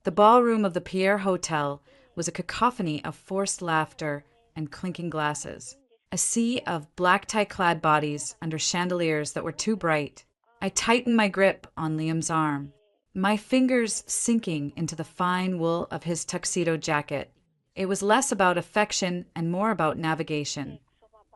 The ballroom of the Pierre Hotel was a cacophony of forced laughter and clinking glasses. A sea of black tie-clad bodies under chandeliers that were too bright. I tightened my grip on Liam's arm, my fingers sinking into the fine wool of his tuxedo jacket. It was less about affection and more about navigation.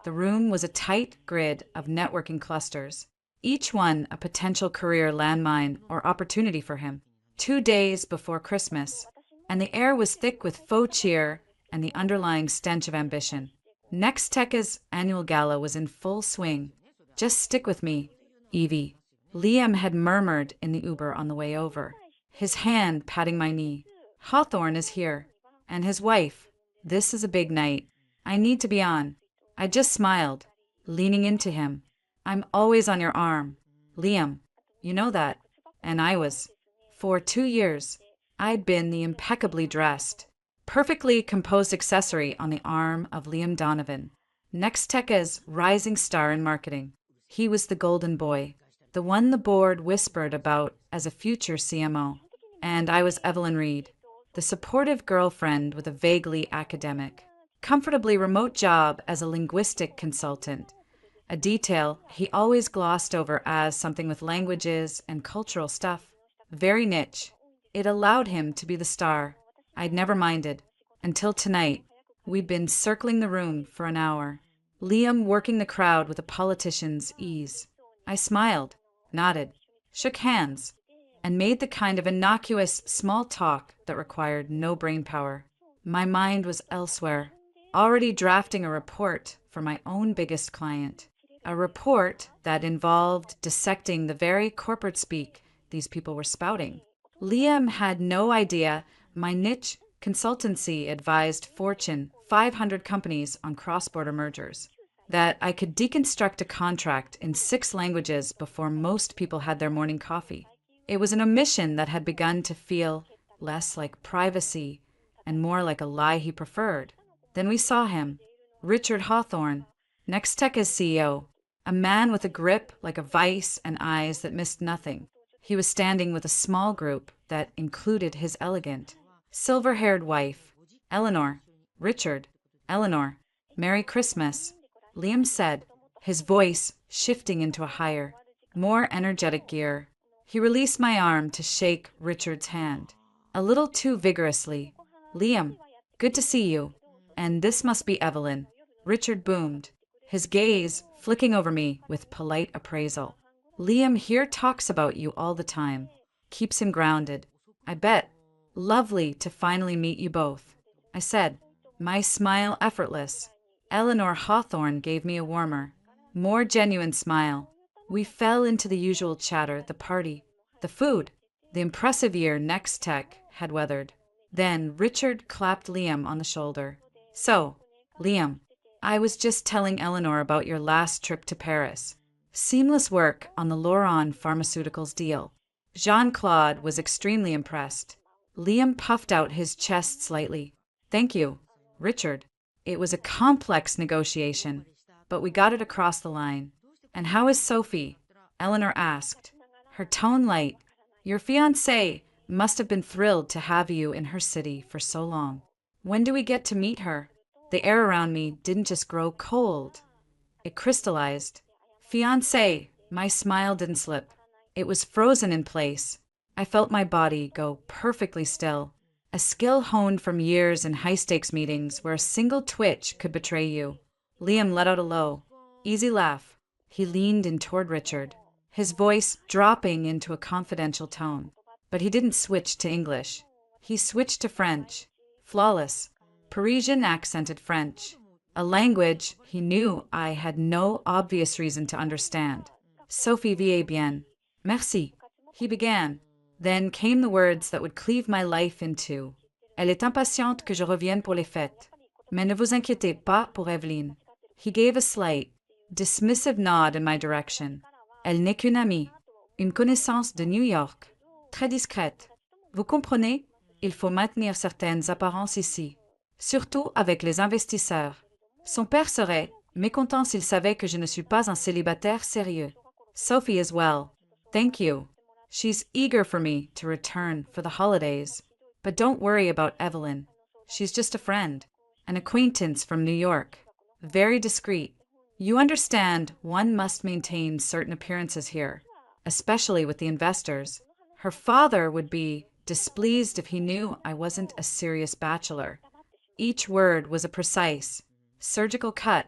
The room was a tight grid of networking clusters, each one a potential career landmine or opportunity for him. 2 days before Christmas, and the air was thick with faux cheer and the underlying stench of ambition. Nextech's annual gala was in full swing. Just stick with me, Evie. Liam had murmured in the Uber on the way over, his hand patting my knee. Hawthorne is here, and his wife. This is a big night. I need to be on. I just smiled, leaning into him. I'm always on your arm. Liam, you know that. And I was. For 2 years, I'd been the impeccably dressed, perfectly composed accessory on the arm of Liam Donovan, Nextech's rising star in marketing. He was the golden boy, the one the board whispered about as a future CMO. And I was Evelyn Reed, the supportive girlfriend with a vaguely academic, comfortably remote job as a linguistic consultant, a detail he always glossed over as something with languages and cultural stuff. Very niche. It allowed him to be the star. I'd never minded. Until tonight. We'd been circling the room for an hour, Liam working the crowd with a politician's ease. I smiled, nodded, shook hands, and made the kind of innocuous small talk that required no brain power. My mind was elsewhere, already drafting a report for my own biggest client. A report that involved dissecting the very corporate speak these people were spouting. Liam had no idea my niche consultancy advised Fortune 500 companies on cross-border mergers, that I could deconstruct a contract in 6 languages before most people had their morning coffee. It was an omission that had begun to feel less like privacy and more like a lie he preferred. Then we saw him, Richard Hawthorne, Nextech's CEO, a man with a grip like a vice and eyes that missed nothing. He was standing with a small group that included his elegant, silver-haired wife, Eleanor. Richard, Eleanor, Merry Christmas, Liam said, his voice shifting into a higher, more energetic gear. He released my arm to shake Richard's hand, a little too vigorously. Liam, good to see you. And this must be Evelyn. Richard boomed, his gaze flicking over me with polite appraisal. Liam here talks about you all the time. Keeps him grounded. I bet. Lovely to finally meet you both. I said, my smile effortless. Eleanor Hawthorne gave me a warmer, more genuine smile. We fell into the usual chatter, the party, the food, the impressive year Nextech had weathered. Then Richard clapped Liam on the shoulder. So, Liam, I was just telling Eleanor about your last trip to Paris. Seamless work on the Lauron Pharmaceuticals deal. Jean-Claude was extremely impressed. Liam puffed out his chest slightly. Thank you, Richard. It was a complex negotiation, but we got it across the line. And how is Sophie? Eleanor asked, her tone light. Your fiancée must have been thrilled to have you in her city for so long. When do we get to meet her? The air around me didn't just grow cold. It crystallized. Fiancé, my smile didn't slip. It was frozen in place. I felt my body go perfectly still. A skill honed from years in high-stakes meetings where a single twitch could betray you. Liam let out a low, easy laugh. He leaned in toward Richard, his voice dropping into a confidential tone. But he didn't switch to English. He switched to French. Flawless, Parisian accented French. A language he knew I had no obvious reason to understand. Sophie vieille bien. Merci, he began. Then came the words that would cleave my life in two. Elle est impatiente que je revienne pour les fêtes. Mais ne vous inquiétez pas pour Evelyne. He gave a slight, dismissive nod in my direction. Elle n'est qu'une amie, une connaissance de New York. Très discrète. Vous comprenez? Il faut maintenir certaines apparences ici. Surtout avec les investisseurs. Son père serait mécontent s'il savait que je ne suis pas un célibataire sérieux. Sophie is well. Thank you. She's eager for me to return for the holidays. But don't worry about Evelyn. She's just a friend, an acquaintance from New York. Very discreet. You understand, one must maintain certain appearances here, especially with the investors. Her father would be displeased if he knew I wasn't a serious bachelor. Each word was a precise, surgical cut.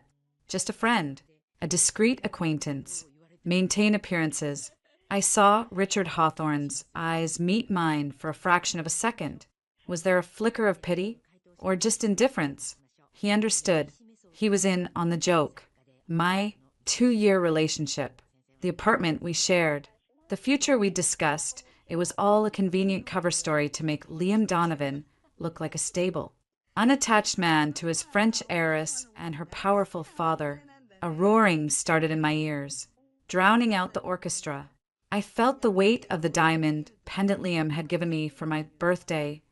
Just a friend, a discreet acquaintance. Maintain appearances. I saw Richard Hawthorne's eyes meet mine for a fraction of a second. Was there a flicker of pity? Or just indifference? He understood. He was in on the joke. My 2-year relationship. The apartment we shared. The future we discussed. It was all a convenient cover story to make Liam Donovan look like a stable, unattached man to his French heiress and her powerful father. A roaring started in my ears, drowning out the orchestra. I felt the weight of the diamond pendant Liam had given me for my birthday,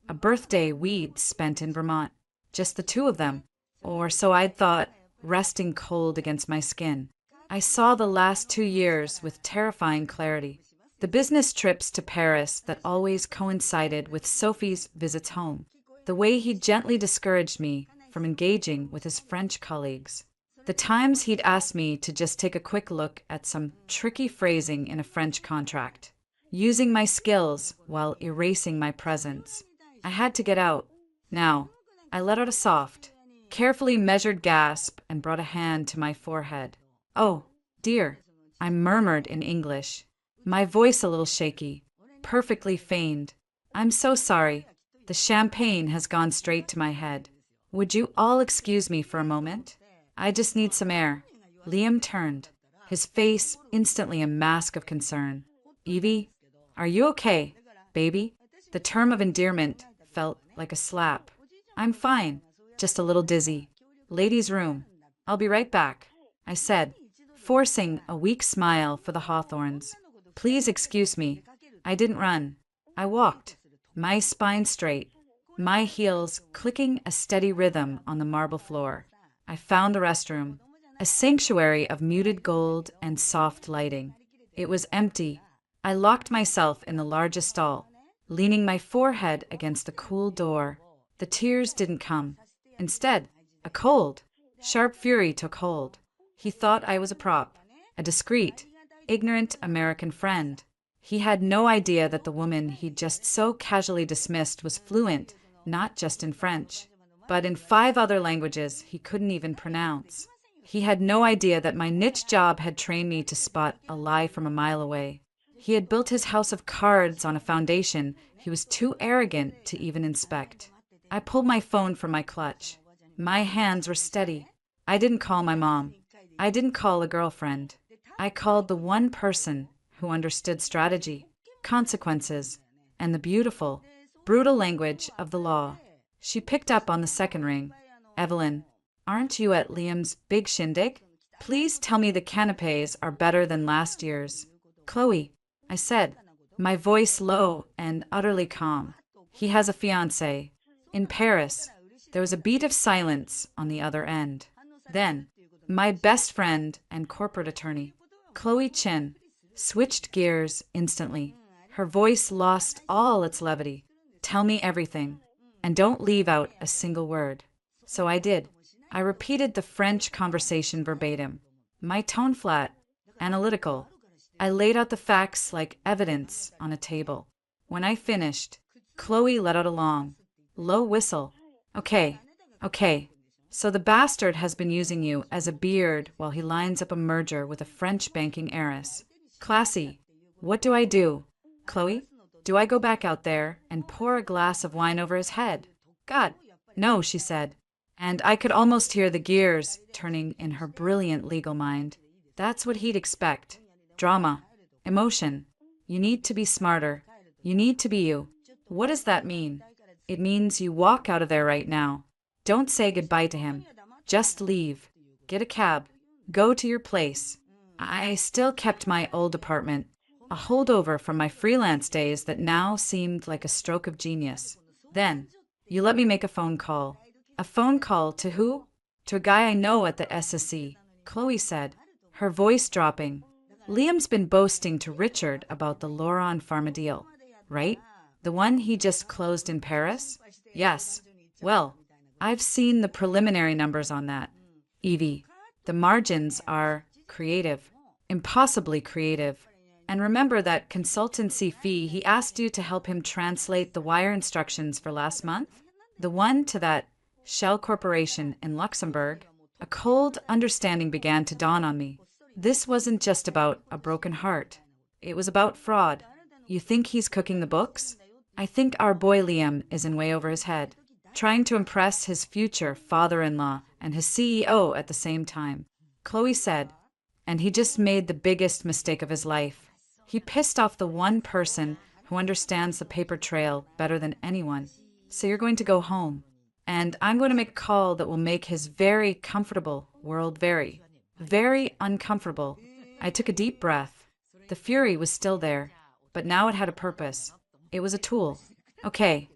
a birthday we'd spent in Vermont, just the two of them, or so I'd thought, resting cold against my skin. I saw the last 2 years with terrifying clarity. The business trips to Paris that always coincided with Sophie's visits home. The way he gently discouraged me from engaging with his French colleagues. The times he'd asked me to just take a quick look at some tricky phrasing in a French contract, using my skills while erasing my presence. I had to get out. Now, I let out a soft, carefully measured gasp and brought a hand to my forehead. "Oh, dear," I murmured in English, my voice a little shaky, perfectly feigned. "I'm so sorry. The champagne has gone straight to my head. Would you all excuse me for a moment? I just need some air." Liam turned, his face instantly a mask of concern. "Evie, are you okay, baby?" The term of endearment felt like a slap. "I'm fine, just a little dizzy. Ladies' room. I'll be right back," I said, forcing a weak smile for the Hawthorns. "Please excuse me. I didn't run. I walked, my spine straight, my heels clicking a steady rhythm on the marble floor. I found the restroom, a sanctuary of muted gold and soft lighting. It was empty. I locked myself in the largest stall, leaning my forehead against the cool door. The tears didn't come. Instead, a cold, sharp fury took hold. He thought I was a prop, a discreet, ignorant American friend. He had no idea that the woman he'd just so casually dismissed was fluent, not just in French, but in 5 other languages he couldn't even pronounce. He had no idea that my niche job had trained me to spot a lie from a mile away. He had built his house of cards on a foundation he was too arrogant to even inspect. I pulled my phone from my clutch. My hands were steady. I didn't call my mom. I didn't call a girlfriend. I called the one person who understood strategy, consequences, and the beautiful, brutal language of the law. She picked up on the second ring. "Evelyn, aren't you at Liam's big shindig? Please tell me the canapes are better than last year's." "Chloe," I said, my voice low and utterly calm. "He has a fiancée. In Paris." There was a beat of silence on the other end. Then, my best friend and corporate attorney, Chloe Chin, switched gears instantly. Her voice lost all its levity. "Tell me everything, and don't leave out a single word." So I did. I repeated the French conversation verbatim, my tone flat, analytical. I laid out the facts like evidence on a table. When I finished, Chloe let out a long, low whistle. Okay. So the bastard has been using you as a beard while he lines up a merger with a French banking heiress. Classy. What do I do? Chloe, do I go back out there and pour a glass of wine over his head? God, no, she said. And I could almost hear the gears turning in her brilliant legal mind. That's what he'd expect. Drama. Emotion. You need to be smarter. You need to be you. What does that mean? It means you walk out of there right now. Don't say goodbye to him. Just leave. Get a cab. Go to your place. I still kept my old apartment, a holdover from my freelance days that now seemed like a stroke of genius. Then, you let me make a phone call. A phone call to who? To a guy I know at the SSC, Chloe said, her voice dropping. Liam's been boasting to Richard about the Lauron Pharma deal, right? The one he just closed in Paris? Yes. Well, I've seen the preliminary numbers on that. Evie, the margins are creative, impossibly creative. And remember that consultancy fee he asked you to help him translate the wire instructions for last month? The one to that Shell Corporation in Luxembourg? A cold understanding began to dawn on me. This wasn't just about a broken heart. It was about fraud. You think he's cooking the books? I think our boy Liam is in way over his head, trying to impress his future father-in-law and his CEO at the same time. Chloe said, and he just made the biggest mistake of his life. He pissed off the one person who understands the paper trail better than anyone. So you're going to go home. And I'm going to make a call that will make his very comfortable world very, very uncomfortable. I took a deep breath. The fury was still there, but now it had a purpose. It was a tool. Okay,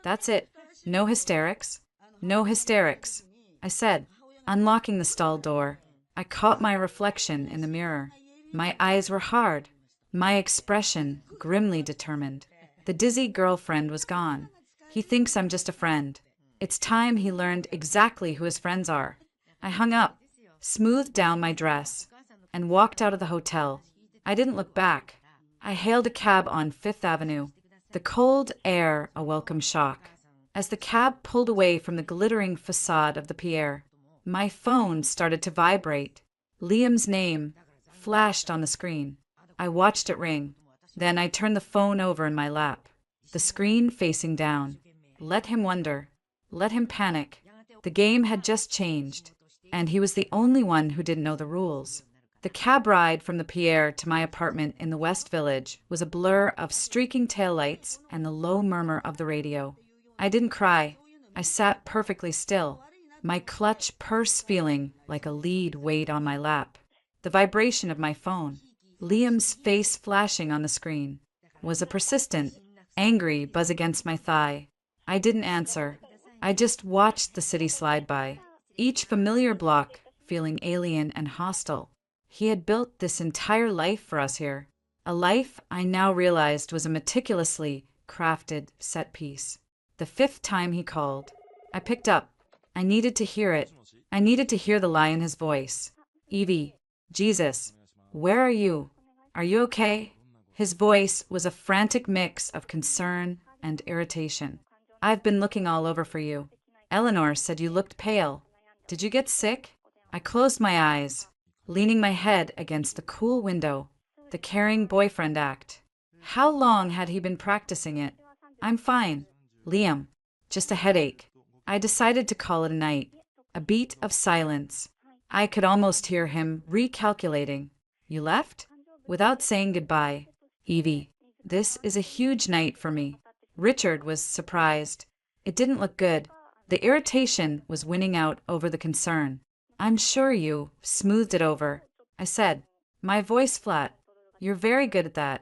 that's it. No hysterics. No hysterics, I said, unlocking the stall door. I caught my reflection in the mirror. My eyes were hard, my expression grimly determined. The dizzy girlfriend was gone. He thinks I'm just a friend. It's time he learned exactly who his friends are. I hung up, smoothed down my dress, and walked out of the hotel. I didn't look back. I hailed a cab on Fifth Avenue, the cold air a welcome shock. As the cab pulled away from the glittering facade of the Pierre, my phone started to vibrate. Liam's name flashed on the screen. I watched it ring. Then I turned the phone over in my lap, the screen facing down. Let him wonder. Let him panic. The game had just changed, and he was the only one who didn't know the rules. The cab ride from the Pierre to my apartment in the West Village was a blur of streaking taillights and the low murmur of the radio. I didn't cry. I sat perfectly still, my clutch purse feeling like a lead weighed on my lap. The vibration of my phone, Liam's face flashing on the screen, was a persistent, angry buzz against my thigh. I didn't answer. I just watched the city slide by, each familiar block feeling alien and hostile. He had built this entire life for us here, a life I now realized was a meticulously crafted set piece. The fifth time he called, I picked up. I needed to hear it. I needed to hear the lie in his voice. Evie, Jesus, where are you? Are you okay? His voice was a frantic mix of concern and irritation. I've been looking all over for you. Eleanor said you looked pale. Did you get sick? I closed my eyes, leaning my head against the cool window. The caring boyfriend act. How long had he been practicing it? I'm fine. Liam, just a headache. I decided to call it a night. A beat of silence. I could almost hear him recalculating. You left? Without saying goodbye. Evie, this is a huge night for me. Richard was surprised. It didn't look good. The irritation was winning out over the concern. I'm sure you smoothed it over, I said, my voice flat. You're very good at that.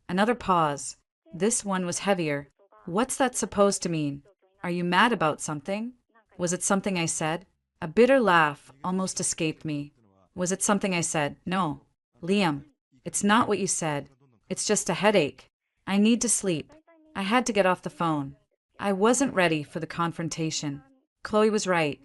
Another pause. This one was heavier. What's that supposed to mean? Are you mad about something? Was it something I said? A bitter laugh almost escaped me. Was it something I said? No. Liam, it's not what you said. It's just a headache. I need to sleep. I had to get off the phone. I wasn't ready for the confrontation. Chloe was right.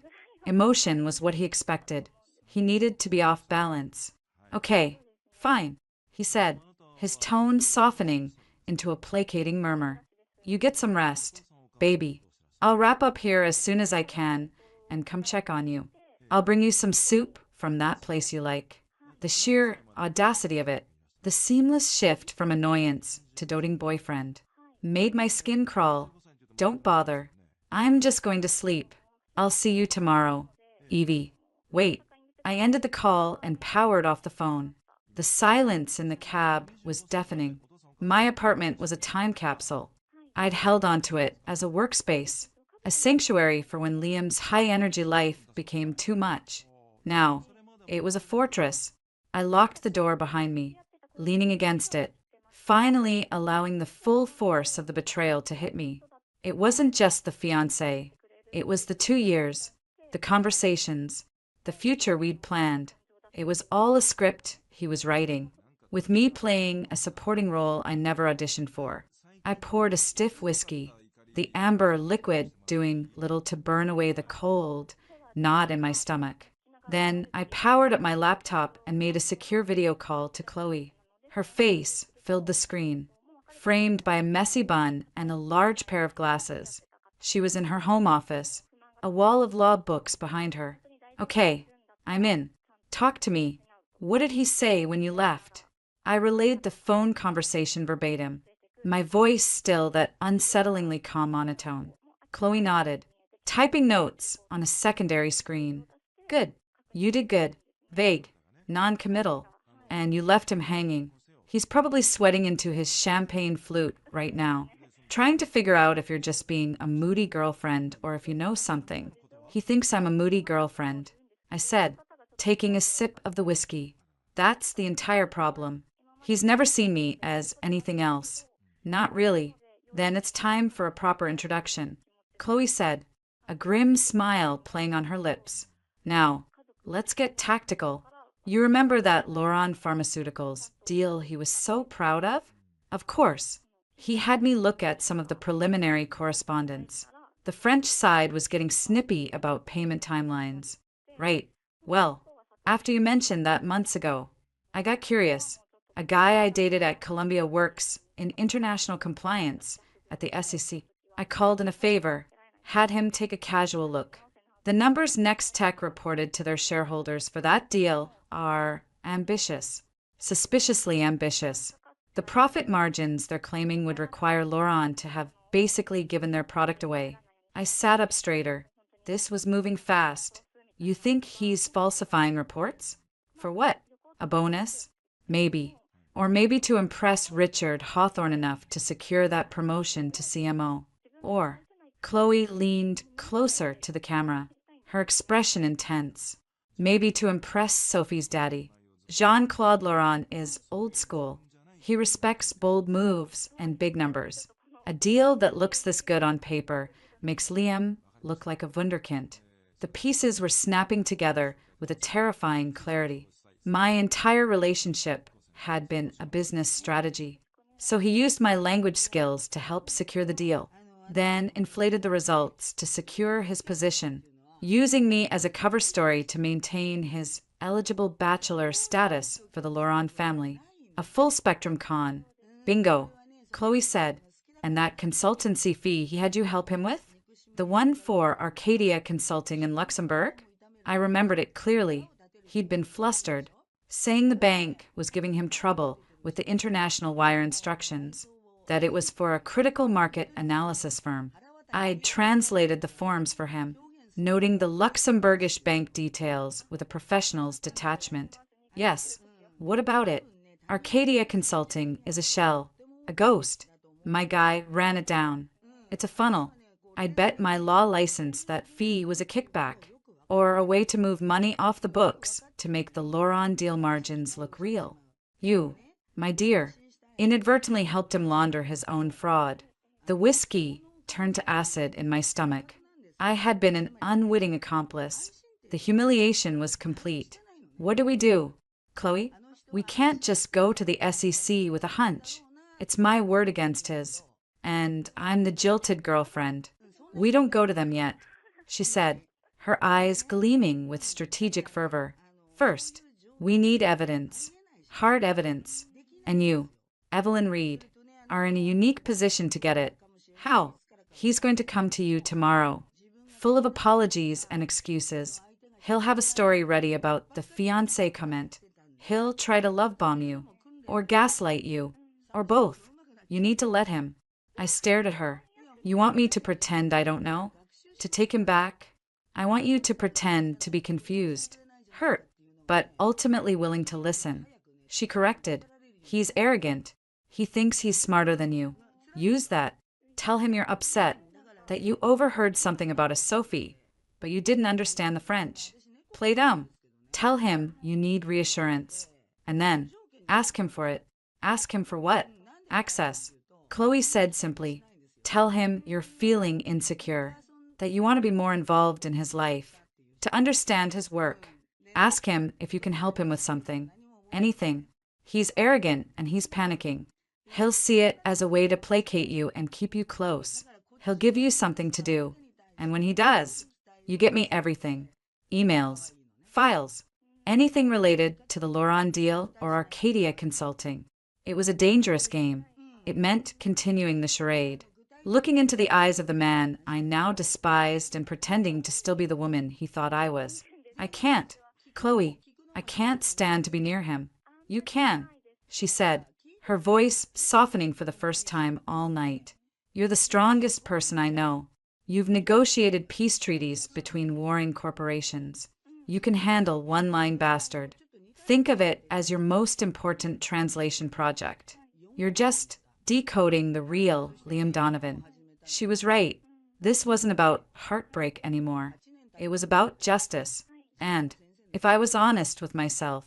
Emotion was what he expected. He needed to be off balance. Okay, fine, he said, his tone softening into a placating murmur. You get some rest, baby. I'll wrap up here as soon as I can and come check on you. I'll bring you some soup from that place you like. The sheer audacity of it, the seamless shift from annoyance to doting boyfriend, made my skin crawl. Don't bother. I'm just going to sleep. I'll see you tomorrow. Evie. Wait. I ended the call and powered off the phone. The silence in the cab was deafening. My apartment was a time capsule. I'd held onto it as a workspace, a sanctuary for when Liam's high-energy life became too much. Now, it was a fortress. I locked the door behind me, leaning against it, finally allowing the full force of the betrayal to hit me. It wasn't just the fiancé. It was the 2 years, the conversations, the future we'd planned. It was all a script he was writing, with me playing a supporting role I never auditioned for. I poured a stiff whiskey, the amber liquid doing little to burn away the cold knot in my stomach. Then I powered up my laptop and made a secure video call to Chloe. Her face filled the screen, framed by a messy bun and a large pair of glasses. She was in her home office, a wall of law books behind her. Okay, I'm in. Talk to me. What did he say when you left? I relayed the phone conversation verbatim, my voice still that unsettlingly calm monotone. Chloe nodded, typing notes on a secondary screen. Good. You did good. Vague. Non-committal. And you left him hanging. He's probably sweating into his champagne flute right now, trying to figure out if you're just being a moody girlfriend or if you know something. He thinks I'm a moody girlfriend, I said, taking a sip of the whiskey. That's the entire problem. He's never seen me as anything else. Not really. Then it's time for a proper introduction, Chloe said, a grim smile playing on her lips. Now, let's get tactical. You remember that Loron Pharmaceuticals deal he was so proud of? Of course. He had me look at some of the preliminary correspondence. The French side was getting snippy about payment timelines. Right. Well, after you mentioned that months ago, I got curious. A guy I dated at Columbia works in international compliance at the SEC. I called in a favor, had him take a casual look. The numbers Next Tech reported to their shareholders for that deal are ambitious, suspiciously ambitious. The profit margins they're claiming would require Loron to have basically given their product away. I sat up straighter. This was moving fast. You think he's falsifying reports? For what? A bonus? Maybe. Or maybe to impress Richard Hawthorne enough to secure that promotion to CMO. Or, Chloe leaned closer to the camera, her expression intense. Maybe to impress Sophie's daddy. Jean-Claude Loron is old school. He respects bold moves and big numbers. A deal that looks this good on paper makes Liam look like a wunderkind. The pieces were snapping together with a terrifying clarity. My entire relationship had been a business strategy. So he used my language skills to help secure the deal, then inflated the results to secure his position, using me as a cover story to maintain his eligible bachelor status for the Loron family. A full-spectrum con. Bingo, Chloe said. And that consultancy fee he had you help him with? The one for Arcadia Consulting in Luxembourg? I remembered it clearly. He'd been flustered, saying the bank was giving him trouble with the international wire instructions, that it was for a critical market analysis firm. I'd translated the forms for him, noting the Luxembourgish bank details with a professional's detachment. Yes, what about it? Arcadia Consulting is a shell, a ghost. My guy ran it down. It's a funnel. I'd bet my law license that fee was a kickback, or a way to move money off the books to make the Loron deal margins look real. You, my dear, inadvertently helped him launder his own fraud. The whiskey turned to acid in my stomach. I had been an unwitting accomplice. The humiliation was complete. What do? Chloe, we can't just go to the SEC with a hunch. It's my word against his. And I'm the jilted girlfriend. We don't go to them yet, she said, her eyes gleaming with strategic fervor. First, we need evidence. Hard evidence. And you, Evelyn Reed, are in a unique position to get it. How? He's going to come to you tomorrow, full of apologies and excuses. He'll have a story ready about the fiancé comment. He'll try to love bomb you, or gaslight you, or both. You need to let him. I stared at her. You want me to pretend I don't know? To take him back? I want you to pretend to be confused, hurt, but ultimately willing to listen. She corrected. He's arrogant. He thinks he's smarter than you. Use that. Tell him you're upset, that you overheard something about a Sophie, but you didn't understand the French. Play dumb. Tell him you need reassurance. And then, ask him for it. Ask him for what? Access. Chloe said simply, tell him you're feeling insecure, that you want to be more involved in his life, to understand his work. Ask him if you can help him with something. Anything. He's arrogant and he's panicking. He'll see it as a way to placate you and keep you close. He'll give you something to do. And when he does, you get me everything. Emails, files, anything related to the Loran deal or Arcadia Consulting. It was a dangerous game. It meant continuing the charade. Looking into the eyes of the man I now despised and pretending to still be the woman he thought I was. I can't. Chloe, I can't stand to be near him. You can, she said, her voice softening for the first time all night. You're the strongest person I know. You've negotiated peace treaties between warring corporations. You can handle one-line bastard. Think of it as your most important translation project. You're just decoding the real Liam Donovan. She was right. This wasn't about heartbreak anymore. It was about justice. And, if I was honest with myself,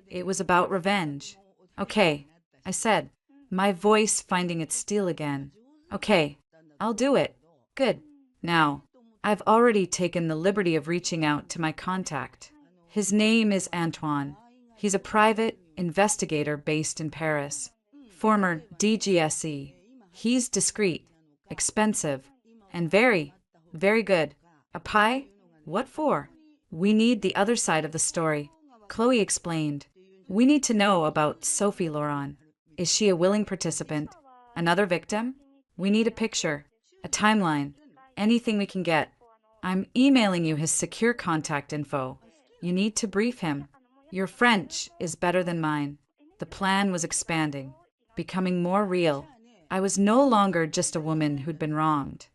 it was about revenge. Okay, I said, my voice finding its steel again. Okay, I'll do it. Good. Now, I've already taken the liberty of reaching out to my contact. His name is Antoine. He's a private investigator based in Paris. Former DGSE. He's discreet, expensive, and very, very good. A pie? What for? We need the other side of the story. Chloe explained. We need to know about Sophie Loran. Is she a willing participant? Another victim? We need a picture, a timeline, anything we can get. I'm emailing you his secure contact info. You need to brief him. Your French is better than mine. The plan was expanding, becoming more real. I was no longer just a woman who'd been wronged.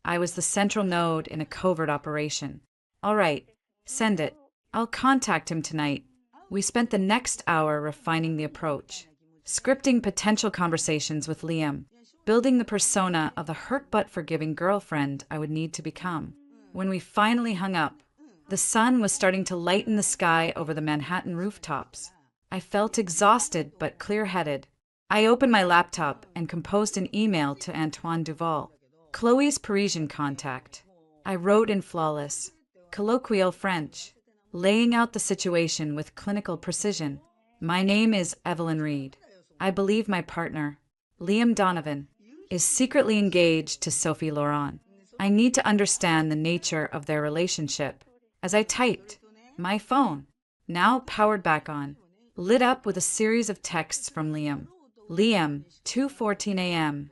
I was the central node in a covert operation. All right, send it. I'll contact him tonight. We spent the next hour refining the approach, scripting potential conversations with Liam, building the persona of the hurt but forgiving girlfriend I would need to become. When we finally hung up, the sun was starting to lighten the sky over the Manhattan rooftops. I felt exhausted but clear-headed. I opened my laptop and composed an email to Antoine Duval, Chloe's Parisian contact. I wrote in flawless, colloquial French, laying out the situation with clinical precision. My name is Evelyn Reed. I believe my partner, Liam Donovan, is secretly engaged to Sophie Loran. I need to understand the nature of their relationship. As I typed, my phone, now powered back on, lit up with a series of texts from Liam. Liam, 2:14 a.m.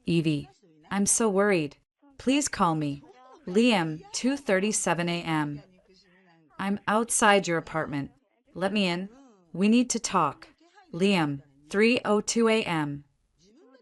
Evie, I'm so worried. Please call me. Liam, 2:37 a.m. I'm outside your apartment. Let me in. We need to talk. Liam, 3:02 a.m.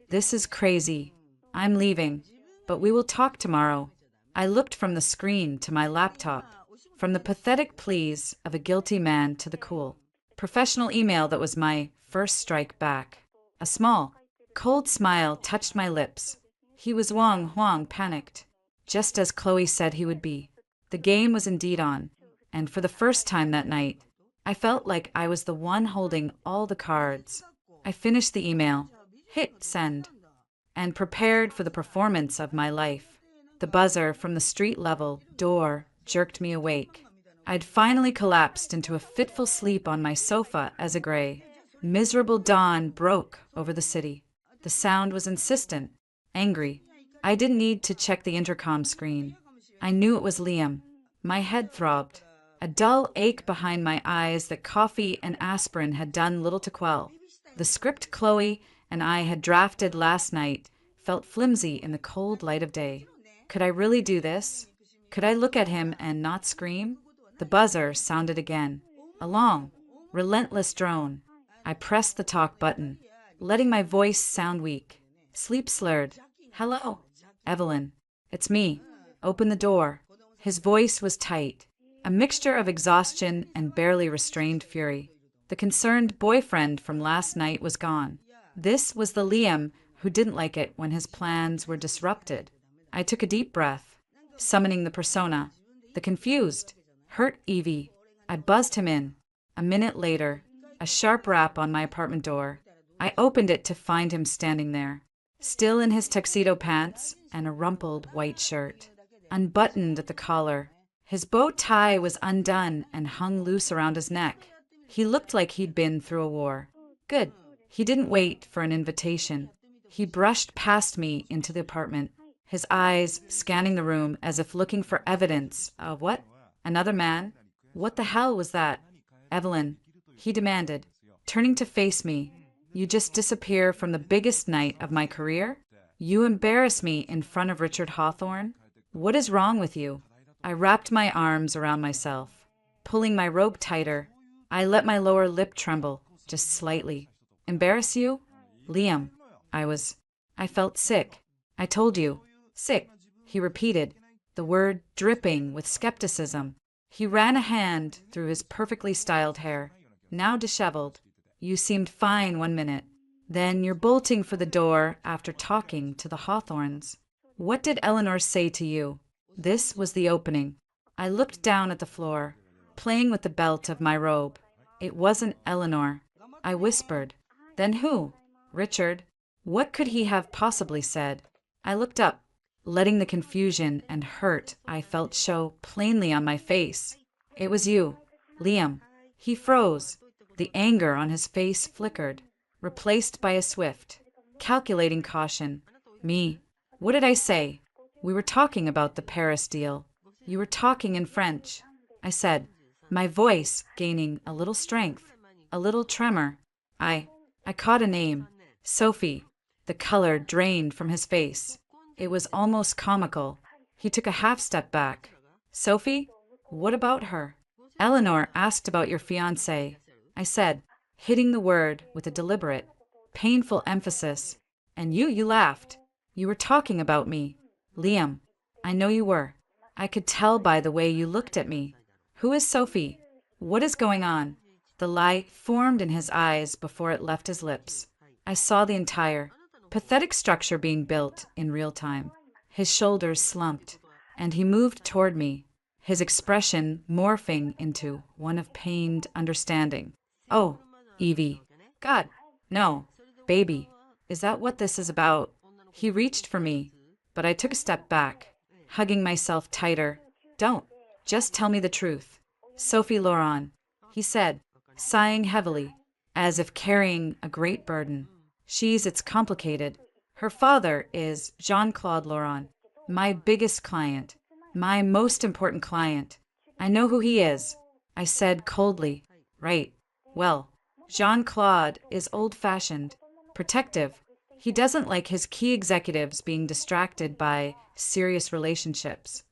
This is crazy. I'm leaving, but we will talk tomorrow. I looked from the screen to my laptop, from the pathetic pleas of a guilty man to the cool, professional email that was my first strike back. A small, cold smile touched my lips. He was Wang Huang, panicked, just as Chloe said he would be. The game was indeed on, and for the first time that night, I felt like I was the one holding all the cards. I finished the email, hit send, and prepared for the performance of my life. The buzzer from the street-level door jerked me awake. I'd finally collapsed into a fitful sleep on my sofa as a gray, miserable dawn broke over the city. The sound was insistent, angry. I didn't need to check the intercom screen. I knew it was Liam. My head throbbed, a dull ache behind my eyes that coffee and aspirin had done little to quell. The script Chloe and I had drafted last night felt flimsy in the cold light of day. Could I really do this? Could I look at him and not scream? The buzzer sounded again, a long, relentless drone. I pressed the talk button, letting my voice sound weak. Sleep slurred. Hello, Evelyn. It's me. Open the door. His voice was tight, a mixture of exhaustion and barely restrained fury. The concerned boyfriend from last night was gone. This was the Liam who didn't like it when his plans were disrupted. I took a deep breath, summoning the persona, the confused, hurt Evie. I buzzed him in. A minute later, a sharp rap on my apartment door. I opened it to find him standing there, still in his tuxedo pants and a rumpled white shirt, unbuttoned at the collar. His bow tie was undone and hung loose around his neck. He looked like he'd been through a war. Good. He didn't wait for an invitation. He brushed past me into the apartment, his eyes scanning the room as if looking for evidence of what? Another man? What the hell was that? Evelyn, he demanded, turning to face me. You just disappear from the biggest night of my career? You embarrass me in front of Richard Hawthorne? What is wrong with you? I wrapped my arms around myself, pulling my robe tighter. I let my lower lip tremble, just slightly. Embarrass you? Liam, I felt sick. I told you. Sick, he repeated, the word dripping with skepticism. He ran a hand through his perfectly styled hair, now disheveled. You seemed fine 1 minute. Then you're bolting for the door after talking to the Hawthorns. What did Eleanor say to you? This was the opening. I looked down at the floor, playing with the belt of my robe. It wasn't Eleanor. I whispered. Then who? Richard. What could he have possibly said? I looked up, letting the confusion and hurt I felt show plainly on my face. It was you, Liam. He froze. The anger on his face flickered, replaced by a swift, calculating caution. Me. What did I say? We were talking about the Paris deal. You were talking in French, I said, my voice gaining a little strength, a little tremor. I caught a name. Sophie. The color drained from his face. It was almost comical. He took a half step back. Sophie? What about her? Eleanor asked about your fiancé, I said, hitting the word with a deliberate, painful emphasis. And you laughed. You were talking about me. Liam, I know you were. I could tell by the way you looked at me. Who is Sophie? What is going on? The lie formed in his eyes before it left his lips. I saw the entire, pathetic structure being built in real time. His shoulders slumped, and he moved toward me, his expression morphing into one of pained understanding. Oh, Evie. God, no. Baby. Is that what this is about? He reached for me, but I took a step back, hugging myself tighter. Don't. Just tell me the truth. Sophie Laurent, he said, sighing heavily, as if carrying a great burden. It's complicated. Her father is Jean-Claude Laurent, my biggest client, my most important client. I know who he is, I said coldly. Right. Well, Jean-Claude is old-fashioned, protective. He doesn't like his key executives being distracted by serious relationships.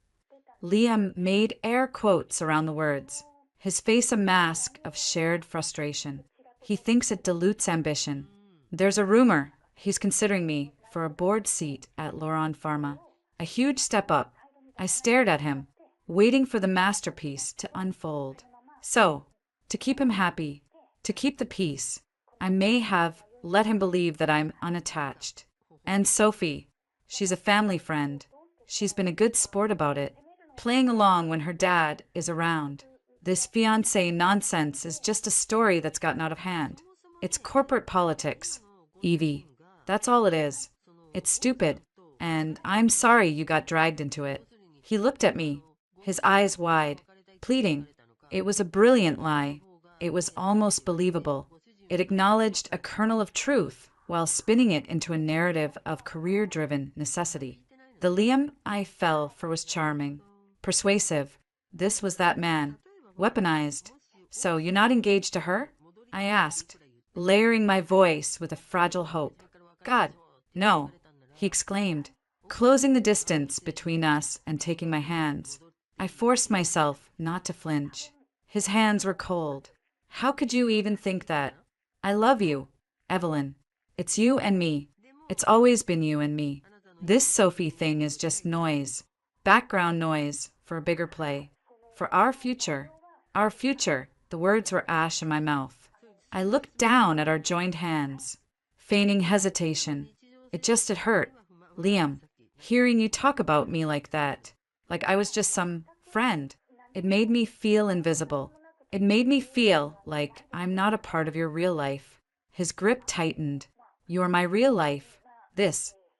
Liam made air quotes around the words, his face a mask of shared frustration. He thinks it dilutes ambition. There's a rumor he's considering me for a board seat at Laurent Pharma. A huge step up. I stared at him, waiting for the masterpiece to unfold. So, to keep him happy, to keep the peace, I may have let him believe that I'm unattached. And Sophie, she's a family friend. She's been a good sport about it, playing along when her dad is around. This fiancé nonsense is just a story that's gotten out of hand. It's corporate politics, Evie. That's all it is. It's stupid, and I'm sorry you got dragged into it. He looked at me, his eyes wide, pleading. It was a brilliant lie. It was almost believable. It acknowledged a kernel of truth while spinning it into a narrative of career-driven necessity. The Liam I fell for was charming, persuasive. This was that man, weaponized. So you're not engaged to her? I asked, layering my voice with a fragile hope. God, no, he exclaimed, closing the distance between us and taking my hands. I forced myself not to flinch. His hands were cold. How could you even think that? I love you, Evelyn. It's you and me. It's always been you and me. This Sophie thing is just noise. Background noise for a bigger play. For our future. Our future. The words were ash in my mouth. I looked down at our joined hands, feigning hesitation. It hurt. Liam, hearing you talk about me like that, like I was just some friend, it made me feel invisible. It made me feel like I'm not a part of your real life. His grip tightened. You are my real life.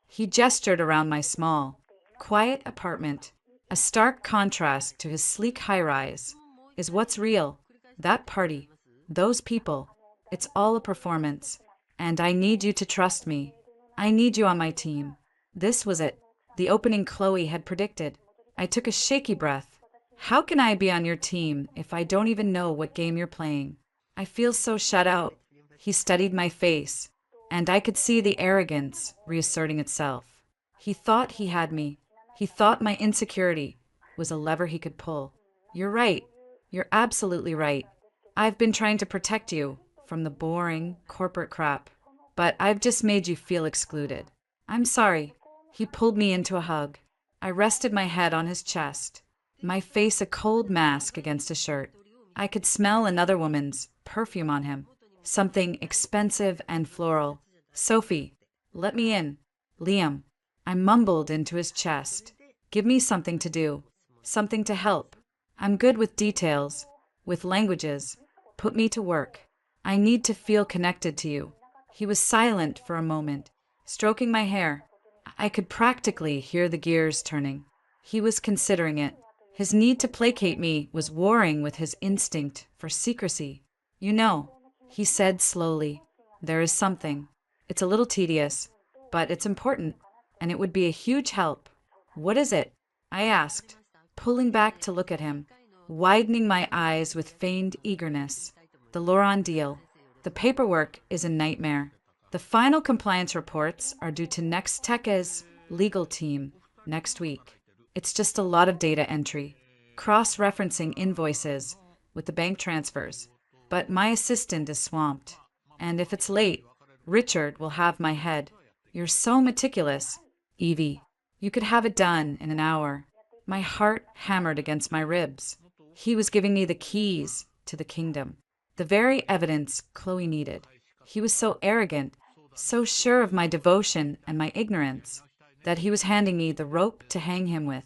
He gestured around my small, quiet apartment, a stark contrast to his sleek high-rise, is what's real. That party, those people, it's all a performance. And I need you to trust me. I need you on my team. This was it. The opening Chloe had predicted. I took a shaky breath. How can I be on your team if I don't even know what game you're playing? I feel so shut out. He studied my face, and I could see the arrogance reasserting itself. He thought he had me. He thought my insecurity was a lever he could pull. You're right. You're absolutely right. I've been trying to protect you from the boring corporate crap, but I've just made you feel excluded. I'm sorry. He pulled me into a hug. I rested my head on his chest, my face a cold mask against his shirt. I could smell another woman's perfume on him, something expensive and floral. Sophie, let me in. Liam. I mumbled into his chest. Give me something to do, something to help. I'm good with details, with languages. Put me to work. I need to feel connected to you. He was silent for a moment, stroking my hair. I could practically hear the gears turning. He was considering it. His need to placate me was warring with his instinct for secrecy. You know, he said slowly, there is something. It's a little tedious, but it's important, and it would be a huge help. What is it? I asked, pulling back to look at him, widening my eyes with feigned eagerness. The Loran deal. The paperwork is a nightmare. The final compliance reports are due to Nextech's legal team next week. It's just a lot of data entry, cross-referencing invoices with the bank transfers. But my assistant is swamped. And if it's late, Richard will have my head. You're so meticulous, Evie. You could have it done in an hour. My heart hammered against my ribs. He was giving me the keys to the kingdom, the very evidence Chloe needed. He was so arrogant, so sure of my devotion and my ignorance, that he was handing me the rope to hang him with.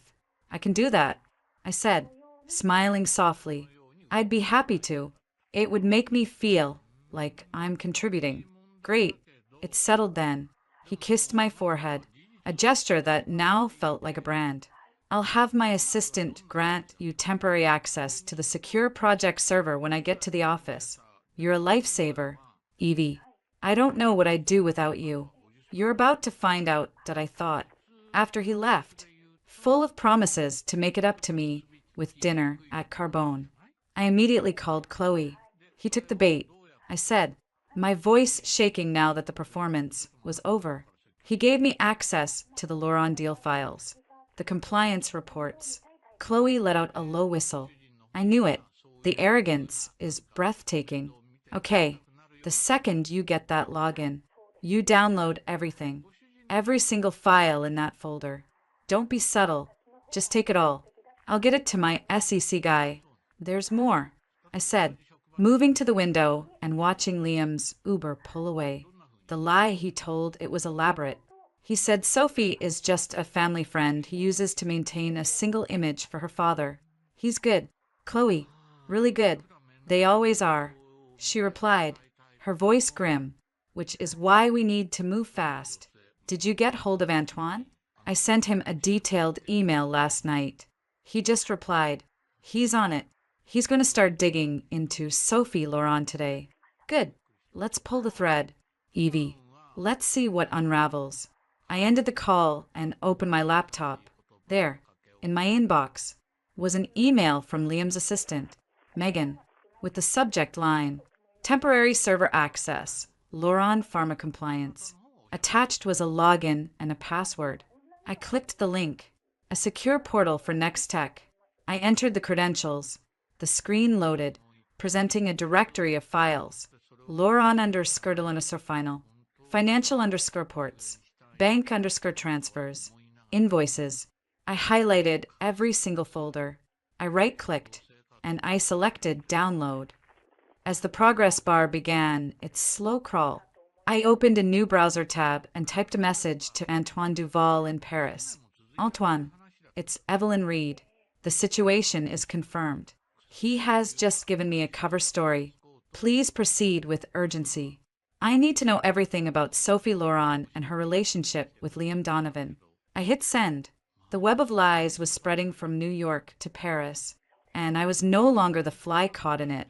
I can do that, I said, smiling softly. I'd be happy to. It would make me feel like I'm contributing. Great. It settled then. He kissed my forehead, a gesture that now felt like a brand. I'll have my assistant grant you temporary access to the secure project server when I get to the office. You're a lifesaver, Evie. I don't know what I'd do without you. You're about to find out that I thought. After he left, full of promises to make it up to me with dinner at Carbone. I immediately called Chloe. He took the bait, I said, my voice shaking now that the performance was over. He gave me access to the Loran deal files, the compliance reports. Chloe let out a low whistle. I knew it. The arrogance is breathtaking. Okay, the second you get that login, you download everything, every single file in that folder. Don't be subtle. Just take it all. I'll get it to my SEC guy. There's more, I said, moving to the window and watching Liam's Uber pull away. The lie he told, it was elaborate. He said Sophie is just a family friend he uses to maintain a single image for her father. He's good. Chloe, really good. They always are. She replied, her voice grim, which is why we need to move fast. Did you get hold of Antoine? I sent him a detailed email last night. He just replied, he's on it. He's going to start digging into Sophie Loran today. Good. Let's pull the thread, Evie. Let's see what unravels. I ended the call and opened my laptop. There, in my inbox, was an email from Liam's assistant, Megan, with the subject line, Temporary Server Access, Loran Pharma Compliance. Attached was a login and a password. I clicked the link, a secure portal for Nextech. I entered the credentials. The screen loaded, presenting a directory of files. Loran_final, financial_reports, bank_transfers, invoices. I highlighted every single folder. I right-clicked, and I selected Download. As the progress bar began its slow crawl, I opened a new browser tab and typed a message to Antoine Duval in Paris. Antoine, it's Evelyn Reed. The situation is confirmed. He has just given me a cover story. Please proceed with urgency. I need to know everything about Sophie Loran and her relationship with Liam Donovan. I hit send. The web of lies was spreading from New York to Paris, and I was no longer the fly caught in it.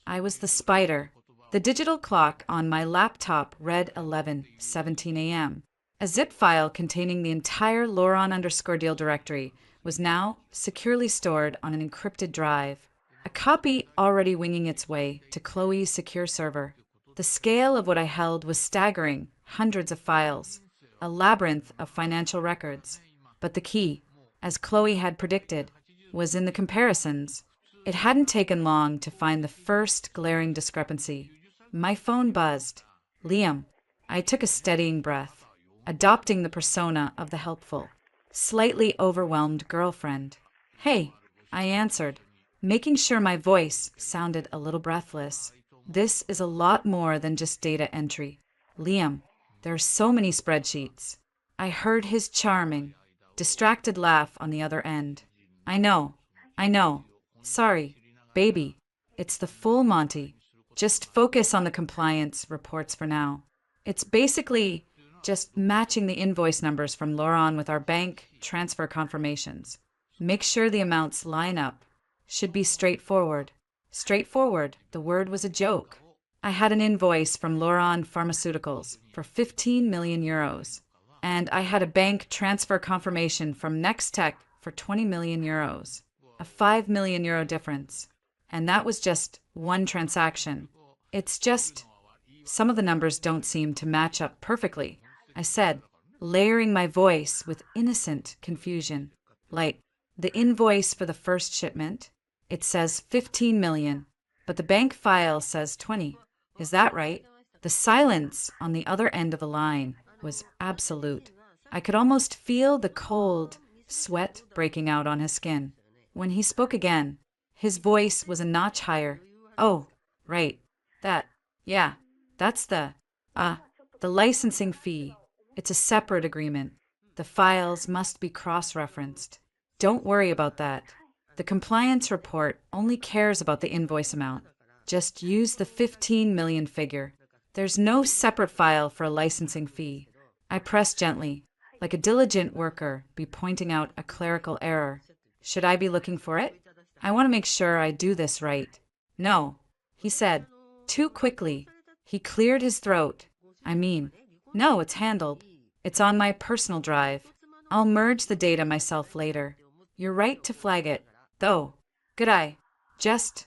I was the spider, The digital clock on my laptop read 11:17 a.m. A zip file containing the entire Loron_deal directory was now securely stored on an encrypted drive, a copy already winging its way to Chloe's secure server. The scale of what I held was staggering, hundreds of files, a labyrinth of financial records. But the key, as Chloe had predicted, was in the comparisons. It hadn't taken long to find the first glaring discrepancy. My phone buzzed. Liam. I took a steadying breath, adopting the persona of the helpful, slightly overwhelmed girlfriend. Hey, I answered, making sure my voice sounded a little breathless. This is a lot more than just data entry. Liam, there are so many spreadsheets. I heard his charming, distracted laugh on the other end. I know. Sorry, baby. It's the full Monty. Just focus on the compliance reports for now. It's basically just matching the invoice numbers from Loron with our bank transfer confirmations. Make sure the amounts line up. Should be straightforward. Straightforward, the word was a joke. I had an invoice from Loron Pharmaceuticals for 15 million euros. And I had a bank transfer confirmation from Nextech for 20 million euros. A 5 million euro difference. And that was just one transaction. It's just, some of the numbers don't seem to match up perfectly, I said, layering my voice with innocent confusion. Like, the invoice for the first shipment, it says 15 million, but the bank file says 20. Is that right? The silence on the other end of the line was absolute. I could almost feel the cold sweat breaking out on his skin. When he spoke again, his voice was a notch higher. Oh, right. That's the licensing fee. It's a separate agreement. The files must be cross-referenced. Don't worry about that. The compliance report only cares about the invoice amount. Just use the 15 million figure. There's no separate file for a licensing fee. I pressed gently, like a diligent worker be pointing out a clerical error. Should I be looking for it? I want to make sure I do this right. No, he said, too quickly. He cleared his throat. No, it's handled. It's on my personal drive. I'll merge the data myself later. You're right to flag it, though. Good eye. Just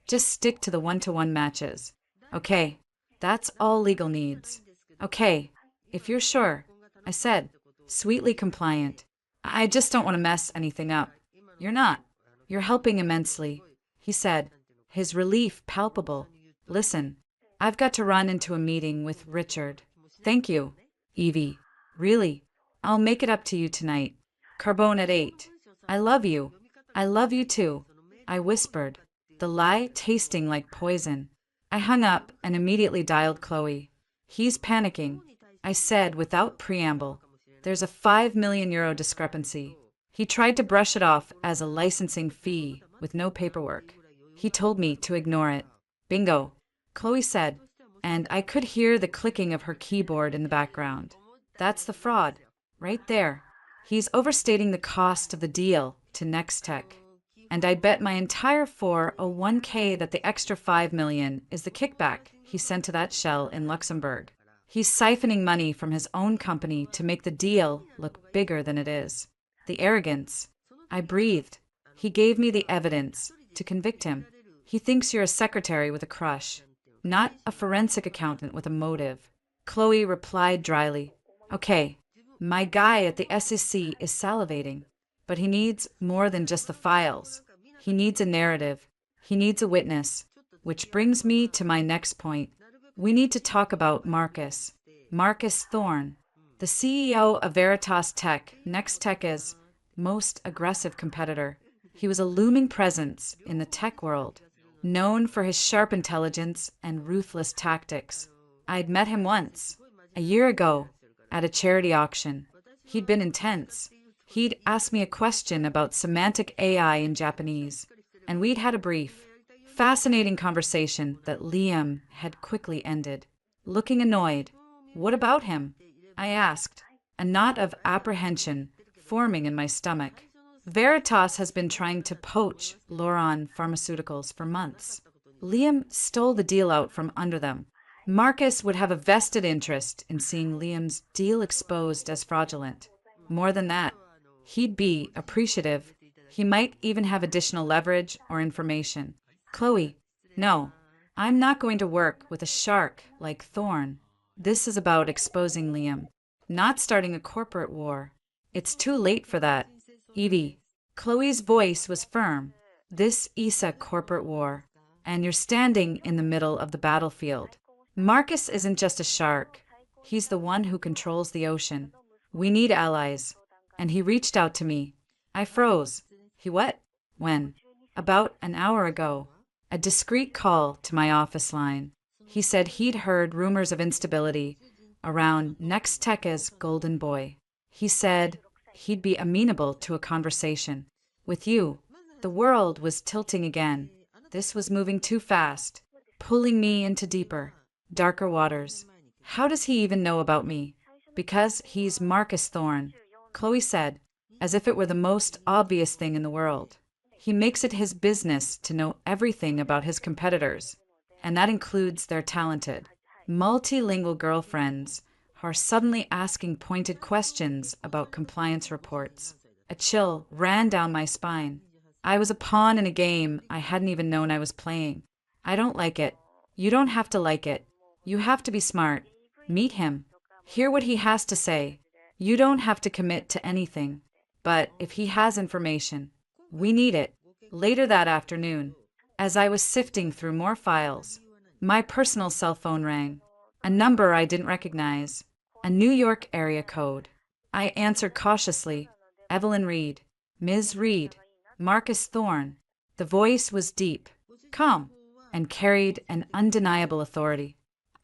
stick to the one-to-one matches. Okay, that's all legal needs. Okay, if you're sure, I said, sweetly compliant. I just don't want to mess anything up. You're not. You're helping immensely, he said, his relief palpable. Listen, I've got to run into a meeting with Richard. Thank you, Evie. Really, I'll make it up to you tonight. Carbone at 8. I love you. I love you too, I whispered, the lie tasting like poison. I hung up and immediately dialed Chloe. He's panicking, I said without preamble. There's a 5 million euro discrepancy. He tried to brush it off as a licensing fee with no paperwork. He told me to ignore it. Bingo, Chloe said, and I could hear the clicking of her keyboard in the background. That's the fraud, right there. He's overstating the cost of the deal to Nextech. And I bet my entire 401k that the extra 5 million is the kickback he sent to that shell in Luxembourg. He's siphoning money from his own company to make the deal look bigger than it is. The arrogance. I breathed. He gave me the evidence to convict him. He thinks you're a secretary with a crush, not a forensic accountant with a motive. Chloe replied dryly. Okay, my guy at the SEC is salivating, but he needs more than just the files. He needs a narrative. He needs a witness. Which brings me to my next point. We need to talk about Marcus. Marcus Thorne, the CEO of Veritas Tech, Nextech's most aggressive competitor. He was a looming presence in the tech world, known for his sharp intelligence and ruthless tactics. I'd met him once, a year ago, at a charity auction. He'd been intense. He'd asked me a question about semantic AI in Japanese, and we'd had a brief, fascinating conversation that Liam had quickly ended. Looking annoyed. What about him? I asked, a knot of apprehension forming in my stomach. Veritas has been trying to poach Loron Pharmaceuticals for months. Liam stole the deal out from under them. Marcus would have a vested interest in seeing Liam's deal exposed as fraudulent. More than that, he'd be appreciative. He might even have additional leverage or information. Chloe, no, I'm not going to work with a shark like Thorn. This is about exposing Liam, not starting a corporate war. It's too late for that. Evie, Chloe's voice was firm. This is a corporate war, and you're standing in the middle of the battlefield. Marcus isn't just a shark. He's the one who controls the ocean. We need allies. And he reached out to me. I froze. He what? When? About an hour ago. A discreet call to my office line. He said he'd heard rumors of instability around Nextech's golden boy. He said he'd be amenable to a conversation. With you. The world was tilting again. This was moving too fast, pulling me into deeper, darker waters. How does he even know about me? Because he's Marcus Thorn, Chloe said, as if it were the most obvious thing in the world. He makes it his business to know everything about his competitors, and that includes their talented, multilingual girlfriends who are suddenly asking pointed questions about compliance reports. A chill ran down my spine. I was a pawn in a game I hadn't even known I was playing. I don't like it. You don't have to like it. You have to be smart. Meet him. Hear what he has to say. You don't have to commit to anything. But if he has information, we need it. Later that afternoon, as I was sifting through more files, my personal cell phone rang. A number I didn't recognize. A New York area code. I answered cautiously. Evelyn Reed. Ms. Reed. Marcus Thorn. The voice was deep, calm, and carried an undeniable authority.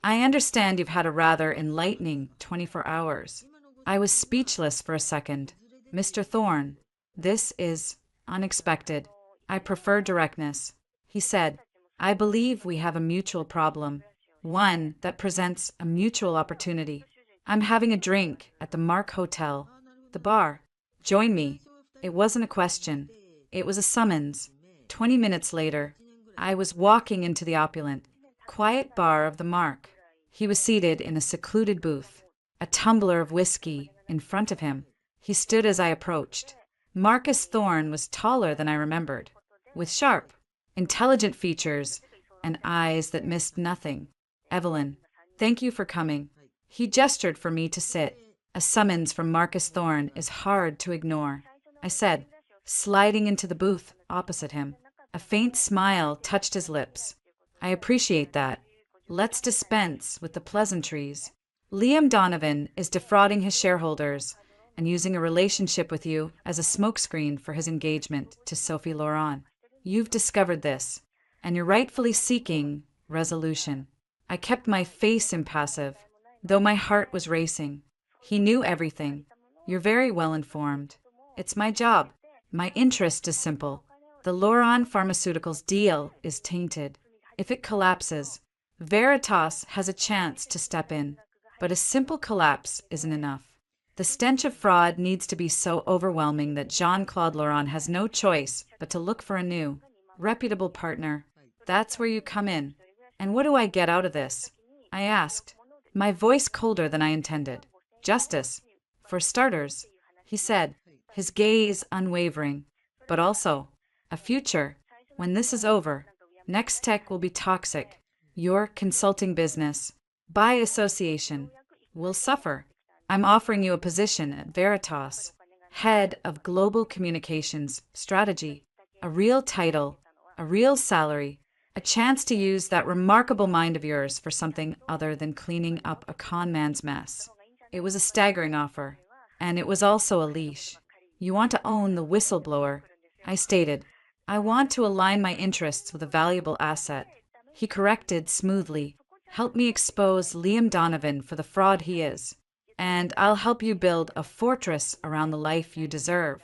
I understand you've had a rather enlightening 24 hours. I was speechless for a second. Mr. Thorn, this is unexpected. I prefer directness. He said, I believe we have a mutual problem, one that presents a mutual opportunity. I'm having a drink at the Mark Hotel, the bar. Join me. It wasn't a question. It was a summons. 20 minutes later, I was walking into the opulent, quiet bar of the Mark. He was seated in a secluded booth, a tumbler of whiskey in front of him. He stood as I approached. Marcus Thorn was taller than I remembered, with sharp, intelligent features and eyes that missed nothing. Evelyn, thank you for coming. He gestured for me to sit. A summons from Marcus Thorn is hard to ignore, I said, sliding into the booth opposite him. A faint smile touched his lips. I appreciate that. Let's dispense with the pleasantries. Liam Donovan is defrauding his shareholders and using a relationship with you as a smokescreen for his engagement to Sophie Laurent. You've discovered this, and you're rightfully seeking resolution. I kept my face impassive, though my heart was racing. He knew everything. You're very well informed. It's my job. My interest is simple. The Laurent Pharmaceuticals deal is tainted. If it collapses, Veritas has a chance to step in. But a simple collapse isn't enough. The stench of fraud needs to be so overwhelming that Jean-Claude Laurent has no choice but to look for a new, reputable partner. That's where you come in. And what do I get out of this? I asked, my voice colder than I intended. Justice. For starters, he said, his gaze unwavering. But also, a future. When this is over, Nextech will be toxic. Your consulting business, by association, will suffer. I'm offering you a position at Veritas, head of global communications strategy, a real title, a real salary, a chance to use that remarkable mind of yours for something other than cleaning up a con man's mess. It was a staggering offer, and it was also a leash. You want to own the whistleblower, I stated. I want to align my interests with a valuable asset. He corrected smoothly. Help me expose Liam Donovan for the fraud he is. And I'll help you build a fortress around the life you deserve.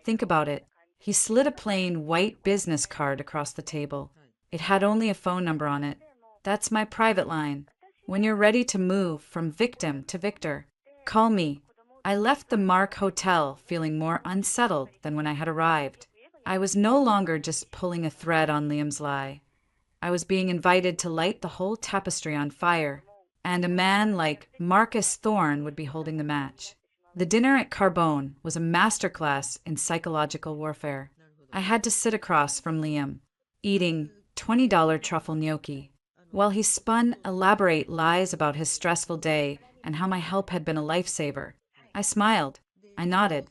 Think about it. He slid a plain white business card across the table. It had only a phone number on it. That's my private line. When you're ready to move from victim to victor, call me. I left the Mark Hotel feeling more unsettled than when I had arrived. I was no longer just pulling a thread on Liam's lie. I was being invited to light the whole tapestry on fire, and a man like Marcus Thorne would be holding the match. The dinner at Carbone was a masterclass in psychological warfare. I had to sit across from Liam, eating $20 truffle gnocchi, while he spun elaborate lies about his stressful day and how my help had been a lifesaver. I smiled. I nodded.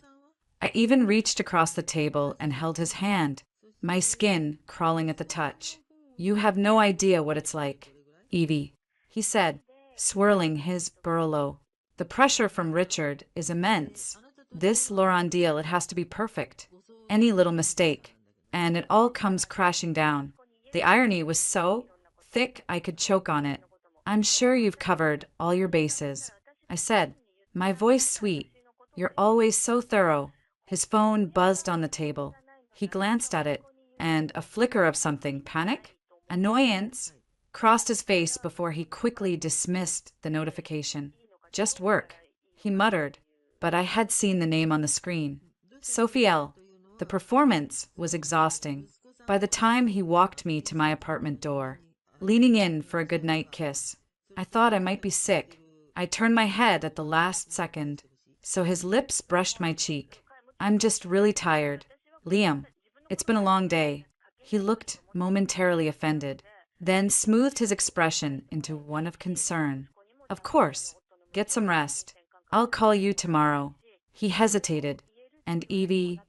I even reached across the table and held his hand, my skin crawling at the touch. "You have no idea what it's like, Evie," he said, swirling his Burlo. "The pressure from Richard is immense. This Laurent deal, it has to be perfect. Any little mistake, and it all comes crashing down." The irony was so thick I could choke on it. "I'm sure you've covered all your bases," I said, my voice sweet. "You're always so thorough." His phone buzzed on the table. He glanced at it, and a flicker of something, panic? Annoyance, crossed his face before he quickly dismissed the notification. "Just work," he muttered, but I had seen the name on the screen. Sophie L. The performance was exhausting. By the time he walked me to my apartment door, leaning in for a goodnight kiss, I thought I might be sick. I turned my head at the last second, so his lips brushed my cheek. "I'm just really tired, Liam. It's been a long day." He looked momentarily offended, then smoothed his expression into one of concern. "Of course. Get some rest. I'll call you tomorrow." He hesitated. "And Evie,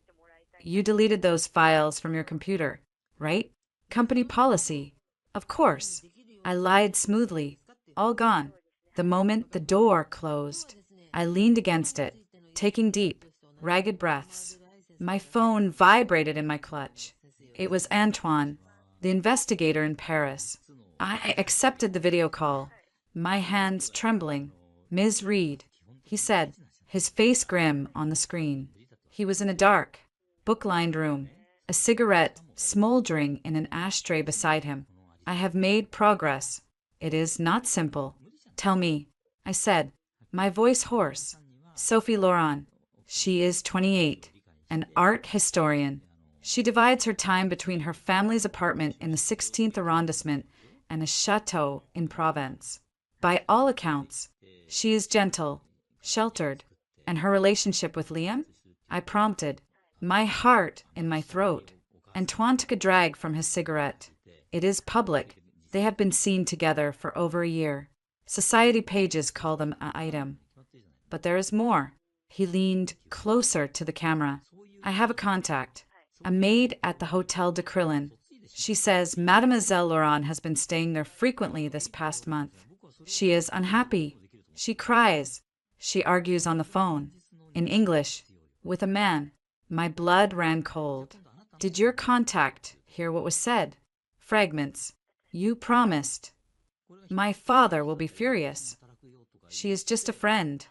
you deleted those files from your computer, right? Company policy." "Of course." I lied smoothly. "All gone." The moment the door closed, I leaned against it, taking deep, ragged breaths. My phone vibrated in my clutch. It was Antoine, the investigator in Paris. I accepted the video call, my hands trembling. "Ms. Reed," he said, his face grim on the screen. He was in a dark, book-lined room, a cigarette smoldering in an ashtray beside him. "I have made progress. It is not simple." "Tell me," I said, my voice hoarse. "Sophie Laurent. She is 28, an art historian. She divides her time between her family's apartment in the 16th arrondissement and a chateau in Provence. By all accounts, she is gentle, sheltered, and her relationship with Liam?" I prompted, my heart in my throat. Antoine took a drag from his cigarette. "It is public. They have been seen together for over a year. Society pages call them an item. But there is more." He leaned closer to the camera. "I have a contact, a maid at the Hotel de Crillon. She says Mademoiselle Laurent has been staying there frequently this past month. She is unhappy. She cries. She argues on the phone, in English, with a man." My blood ran cold. "Did your contact hear what was said?" "Fragments. You promised." "My father will be furious." "She is just a friend."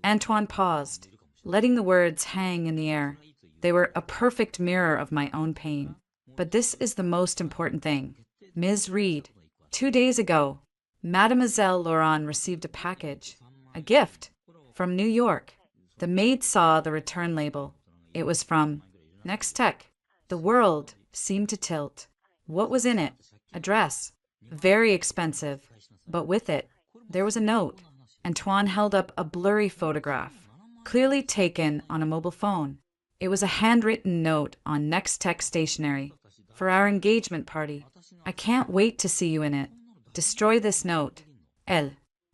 Antoine paused, letting the words hang in the air. They were a perfect mirror of my own pain. "But this is the most important thing. Ms. Reed, 2 days ago, Mademoiselle Laurent received a package, a gift, from New York. The maid saw the return label. It was from Nextech. The world seemed to tilt. What was in it? A dress. Very expensive. But with it, there was a note." Antoine held up a blurry photograph, clearly taken on a mobile phone. It was a handwritten note on Nextech stationery. "For our engagement party. I can't wait to see you in it. Destroy this note. Elle."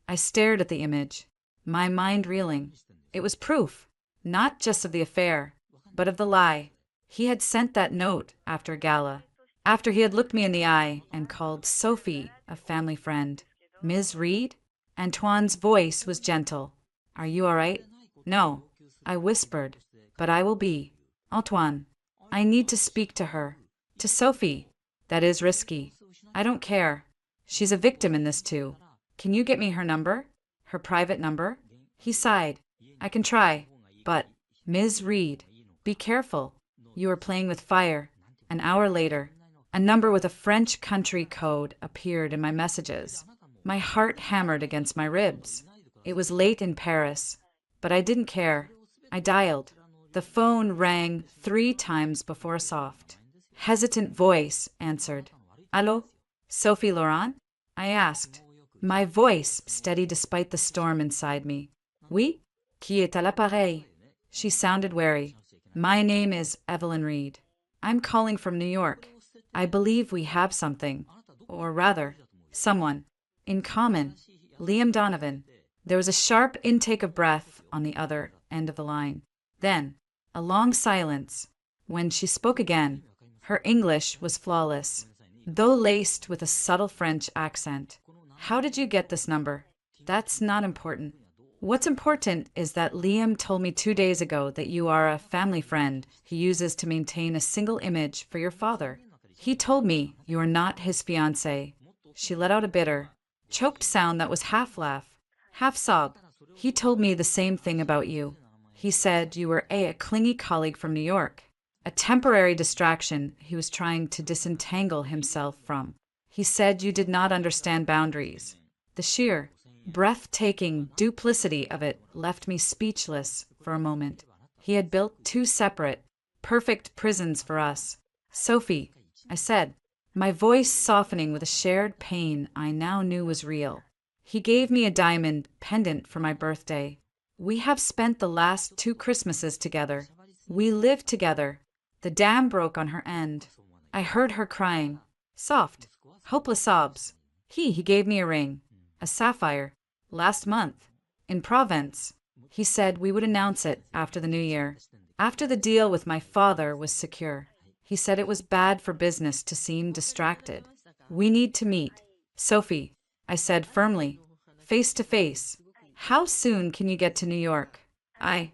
I stared at the image, my mind reeling. It was proof, not just of the affair, but of the lie. He had sent that note after a gala, after he had looked me in the eye and called Sophie a family friend. "Ms. Reed?" Antoine's voice was gentle. "Are you all right?" "No," I whispered, "but I will be. Antoine, I need to speak to her. To Sophie. That is risky. I don't care. She's a victim in this too. Can you get me her number? Her private number?" He sighed. "I can try. But, Ms. Reed, be careful. You are playing with fire." An hour later, a number with a French country code appeared in my messages. My heart hammered against my ribs. It was late in Paris, but I didn't care. I dialed. The phone rang 3 times before a soft, hesitant voice answered. "Allô?" Sophie Laurent? I asked, my voice steady despite the storm inside me. Oui? Qui est à l'appareil? She sounded wary. My name is Evelyn Reed. I'm calling from New York. I believe we have something, or rather, someone, in common. Liam Donovan. There was a sharp intake of breath on the other end of the line. Then, a long silence. When she spoke again, her English was flawless, though laced with a subtle French accent. How did you get this number? That's not important. What's important is that Liam told me 2 days ago that you are a family friend he uses to maintain a single image for your father. He told me you are not his fiancée. She let out a bitter, choked sound that was half laugh, half sob. He told me the same thing about you. He said you were a clingy colleague from New York, a temporary distraction he was trying to disentangle himself from. He said you did not understand boundaries. The sheer, breathtaking duplicity of it left me speechless for a moment. He had built two separate, perfect prisons for us. Sophie, I said, my voice softening with a shared pain I now knew was real. He gave me a diamond pendant for my birthday. We have spent the last 2 Christmases together. We lived together. The dam broke on her end. I heard her crying. Soft, hopeless sobs. He gave me a ring. A sapphire. Last month. In Provence. He said we would announce it after the New Year. After the deal with my father was secure. He said it was bad for business to seem distracted. We need to meet. Sophie, I said firmly. Face to face. How soon can you get to New York? I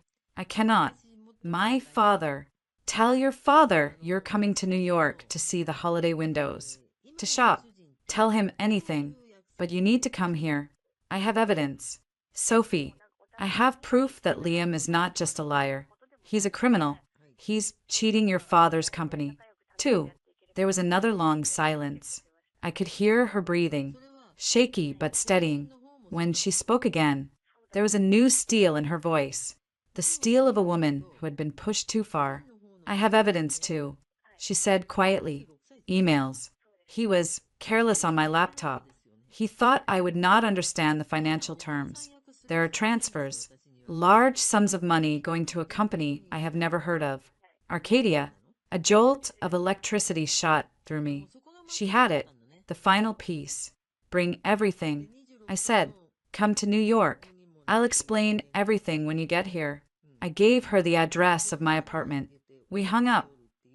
cannot. My father. Tell your father you're coming to New York to see the holiday windows. To shop. Tell him anything. But you need to come here. I have evidence. Sophie, I have proof that Liam is not just a liar. He's a criminal. He's cheating your father's company. 2. There was another long silence. I could hear her breathing, shaky but steadying. When she spoke again, there was a new steel in her voice, the steel of a woman who had been pushed too far. I have evidence, too, she said quietly. Emails. He was careless on my laptop. He thought I would not understand the financial terms. There are transfers, large sums of money going to a company I have never heard of. Arcadia. A jolt of electricity shot through me. She had it, the final piece. Bring everything. I said, come to New York. I'll explain everything when you get here. I gave her the address of my apartment. We hung up.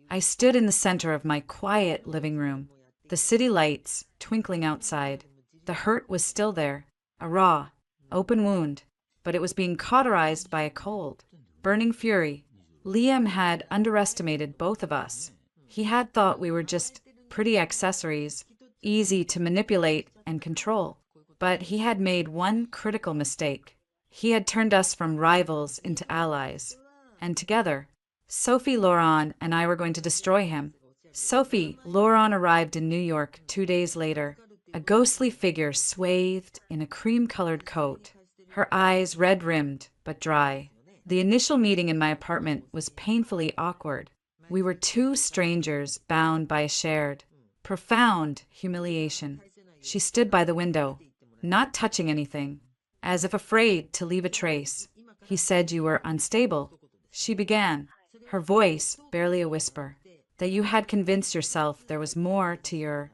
I stood in the center of my quiet living room, the city lights twinkling outside. The hurt was still there, a raw, open wound, but it was being cauterized by a cold, burning fury. Liam had underestimated both of us. He had thought we were just pretty accessories, easy to manipulate and control. But he had made one critical mistake. He had turned us from rivals into allies. And together, Sophie Laurent and I were going to destroy him. Sophie Laurent arrived in New York 2 days later, a ghostly figure swathed in a cream-colored coat, her eyes red-rimmed but dry. The initial meeting in my apartment was painfully awkward. We were 2 strangers bound by a shared, profound humiliation. She stood by the window, not touching anything, as if afraid to leave a trace. He said you were unstable. She began, her voice barely a whisper, that you had convinced yourself there was more to your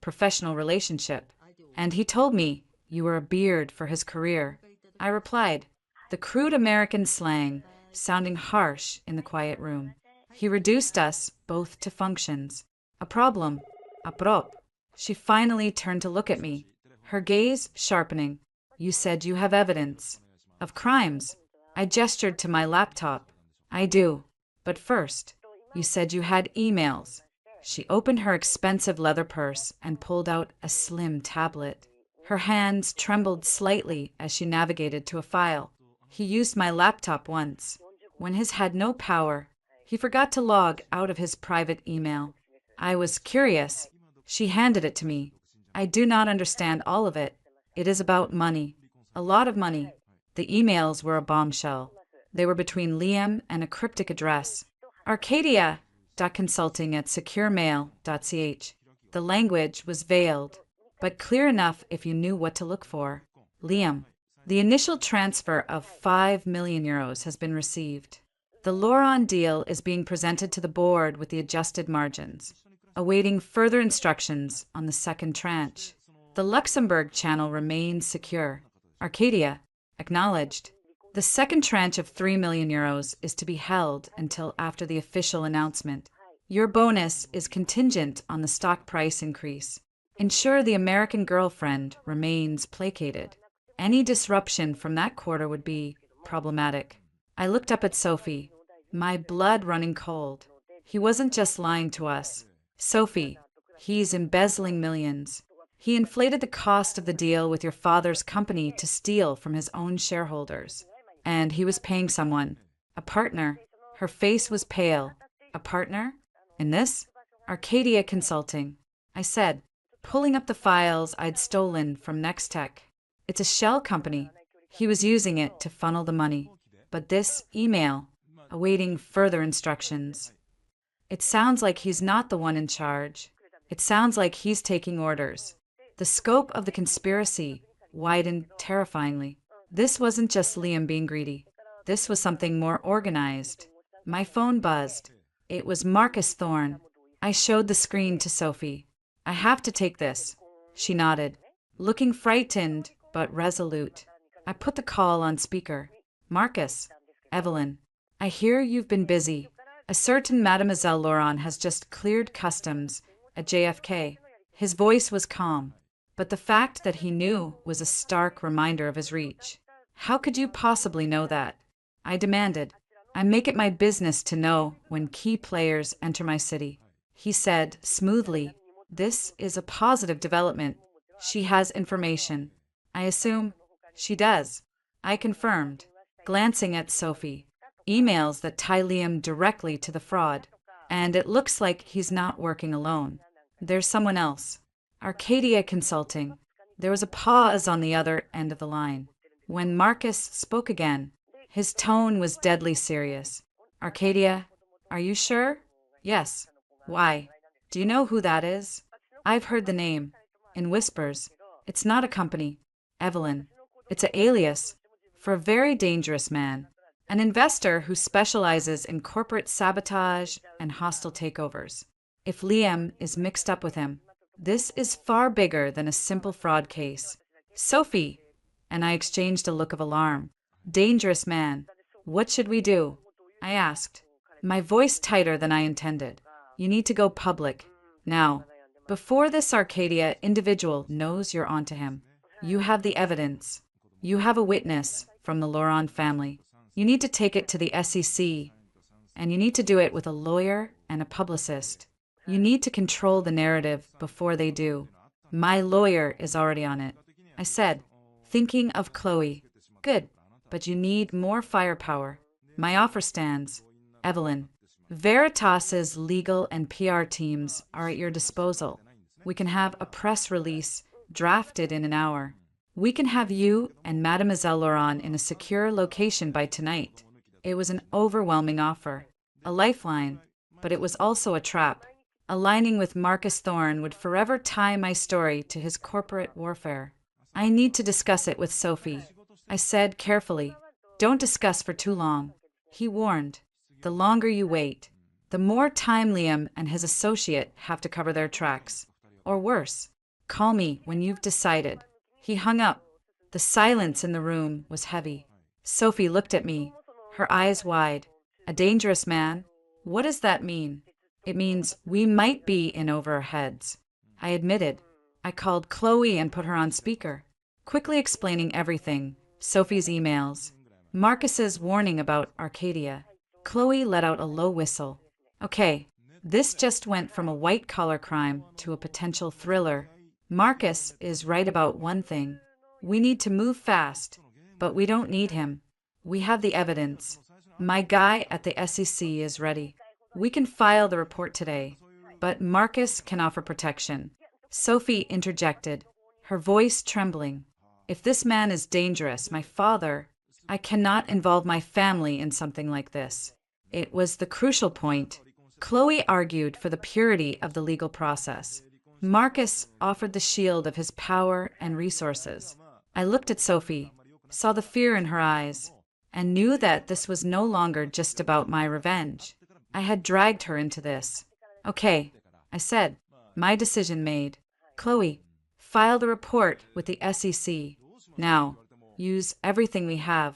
professional relationship. And he told me you were a beard for his career. I replied, the crude American slang sounding harsh in the quiet room. He reduced us both to functions. A problem, a prop. She finally turned to look at me, her gaze sharpening. You said you have evidence. Of crimes. I gestured to my laptop. I do. But first, you said you had emails. She opened her expensive leather purse and pulled out a slim tablet. Her hands trembled slightly as she navigated to a file. He used my laptop once. When his had no power, he forgot to log out of his private email. I was curious. She handed it to me. I do not understand all of it. It is about money. A lot of money. The emails were a bombshell. They were between Liam and a cryptic address. Arcadia.consulting@securemail.ch. The language was veiled, but clear enough if you knew what to look for. Liam, the initial transfer of 5 million euros has been received. The Loron deal is being presented to the board with the adjusted margins, awaiting further instructions on the second tranche. The Luxembourg channel remains secure. Arcadia, acknowledged. The second tranche of 3 million euros is to be held until after the official announcement. Your bonus is contingent on the stock price increase. Ensure the American girlfriend remains placated. Any disruption from that quarter would be problematic. I looked up at Sophie, my blood running cold. He wasn't just lying to us. Sophie, he's embezzling millions. He inflated the cost of the deal with your father's company to steal from his own shareholders. And he was paying someone. A partner. Her face was pale. A partner? In this? Arcadia Consulting. I said, pulling up the files I'd stolen from Nextech. It's a shell company. He was using it to funnel the money. But this email, awaiting further instructions. It sounds like he's not the one in charge. It sounds like he's taking orders. The scope of the conspiracy widened terrifyingly. This wasn't just Liam being greedy. This was something more organized. My phone buzzed. It was Marcus Thorne. I showed the screen to Sophie. I have to take this. She nodded, looking frightened but resolute. I put the call on speaker. Marcus, Evelyn, I hear you've been busy. A certain Mademoiselle Loron has just cleared customs at JFK. His voice was calm, but the fact that he knew was a stark reminder of his reach. How could you possibly know that? I demanded. I make it my business to know when key players enter my city. He said smoothly, this is a positive development. She has information. I assume she does. I confirmed, glancing at Sophie. Emails that tie Liam directly to the fraud. And it looks like he's not working alone. There's someone else. Arcadia Consulting. There was a pause on the other end of the line. When Marcus spoke again, his tone was deadly serious. Arcadia, are you sure? Yes. Why? Do you know who that is? I've heard the name. In whispers. It's not a company. Evelyn. It's an alias. For a very dangerous man. An investor who specializes in corporate sabotage and hostile takeovers. If Liam is mixed up with him, this is far bigger than a simple fraud case. Sophie, and I exchanged a look of alarm. Dangerous man. What should we do? I asked, my voice tighter than I intended. You need to go public. Now, before this Arcadia individual knows you're onto him. You have the evidence. You have a witness from the Loron family. You need to take it to the SEC, and you need to do it with a lawyer and a publicist. You need to control the narrative before they do. My lawyer is already on it. I said, thinking of Chloe. Good, but you need more firepower. My offer stands. Evelyn, Veritas's legal and PR teams are at your disposal. We can have a press release drafted in an hour. We can have you and Mademoiselle Loron in a secure location by tonight. It was an overwhelming offer, a lifeline, but it was also a trap. Aligning with Marcus Thorne would forever tie my story to his corporate warfare. I need to discuss it with Sophie. I said carefully, don't discuss for too long. He warned, the longer you wait, the more time Liam and his associate have to cover their tracks. Or worse, call me when you've decided. He hung up. The silence in the room was heavy. Sophie looked at me, her eyes wide. A dangerous man? What does that mean? It means we might be in over our heads. I admitted. I called Chloe and put her on speaker, quickly explaining everything, Sophie's emails, Marcus's warning about Arcadia. Chloe let out a low whistle. Okay, this just went from a white-collar crime to a potential thriller. Marcus is right about one thing. We need to move fast, but we don't need him. We have the evidence. My guy at the SEC is ready. We can file the report today, but Marcus can offer protection. Sophie interjected, her voice trembling. If this man is dangerous, my father, I cannot involve my family in something like this. It was the crucial point. Chloe argued for the purity of the legal process. Marcus offered the shield of his power and resources. I looked at Sophie, saw the fear in her eyes, and knew that this was no longer just about my revenge. I had dragged her into this. Okay, I said, my decision made. Chloe, file the report with the SEC. Now, use everything we have,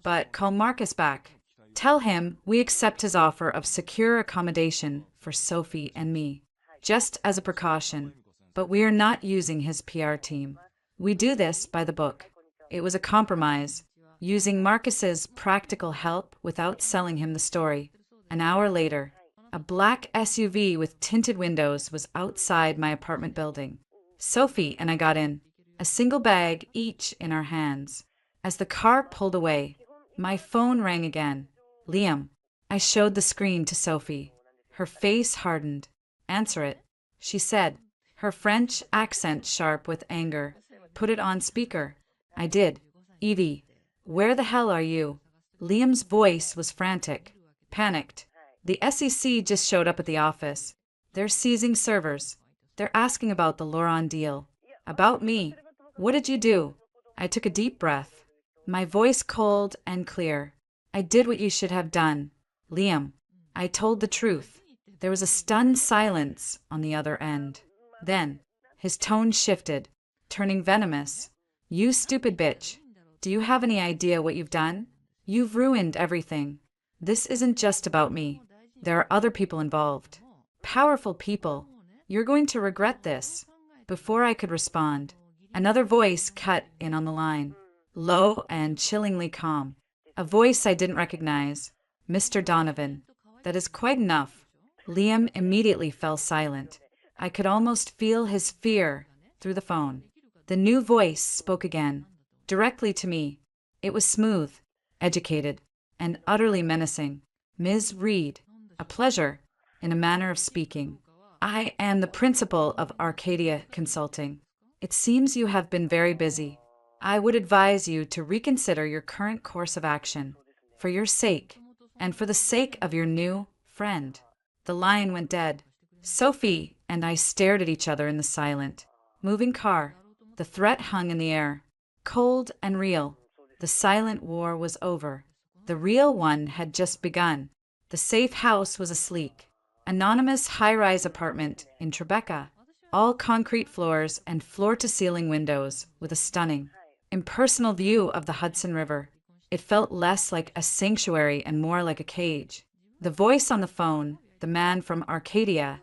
but call Marcus back. Tell him we accept his offer of secure accommodation for Sophie and me, just as a precaution, but we are not using his PR team. We do this by the book. It was a compromise, using Marcus's practical help without selling him the story. An hour later, a black SUV with tinted windows was outside my apartment building. Sophie and I got in, a single bag each in our hands. As the car pulled away, my phone rang again. Liam. I showed the screen to Sophie. Her face hardened. Answer it, she said, her French accent sharp with anger. Put it on speaker. I did. Evie, where the hell are you? Liam's voice was frantic, panicked. The SEC just showed up at the office. They're seizing servers. They're asking about the Loron deal. About me. What did you do? I took a deep breath, my voice cold and clear. I did what you should have done. Liam, I told the truth. There was a stunned silence on the other end. Then, his tone shifted, turning venomous. You stupid bitch. Do you have any idea what you've done? You've ruined everything. This isn't just about me. There are other people involved. Powerful people. You're going to regret this. Before I could respond, another voice cut in on the line, low and chillingly calm. A voice I didn't recognize. Mr. Donovan. That is quite enough. Liam immediately fell silent. I could almost feel his fear through the phone. The new voice spoke again, directly to me. It was smooth, educated, and utterly menacing. Ms. Reed, a pleasure, in a manner of speaking. I am the principal of Arcadia Consulting. It seems you have been very busy. I would advise you to reconsider your current course of action, for your sake, and for the sake of your new friend. The line went dead. Sophie and I stared at each other in the silent, moving car. The threat hung in the air, cold and real. The silent war was over. The real one had just begun. The safe house was a sleek, anonymous high-rise apartment in Tribeca, all concrete floors and floor-to-ceiling windows with a stunning, impersonal view of the Hudson River. It felt less like a sanctuary and more like a cage. The voice on the phone, the man from Arcadia,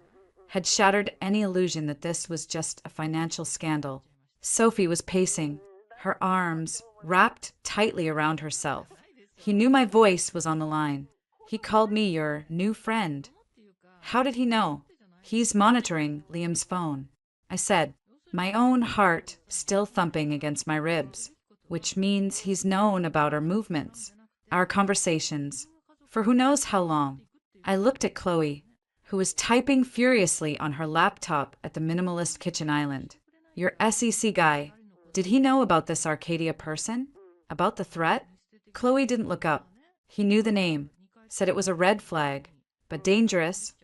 had shattered any illusion that this was just a financial scandal. Sophie was pacing, her arms wrapped tightly around herself. He knew my voice was on the line. He called me your new friend. How did he know? He's monitoring Liam's phone. I said, my own heart still thumping against my ribs, which means he's known about our movements, our conversations, for who knows how long. I looked at Chloe, who was typing furiously on her laptop at the minimalist kitchen island. Your SEC guy, did he know about this Arcadia person? About the threat? Chloe didn't look up. He knew the name, said it was a red flag, but dangerous.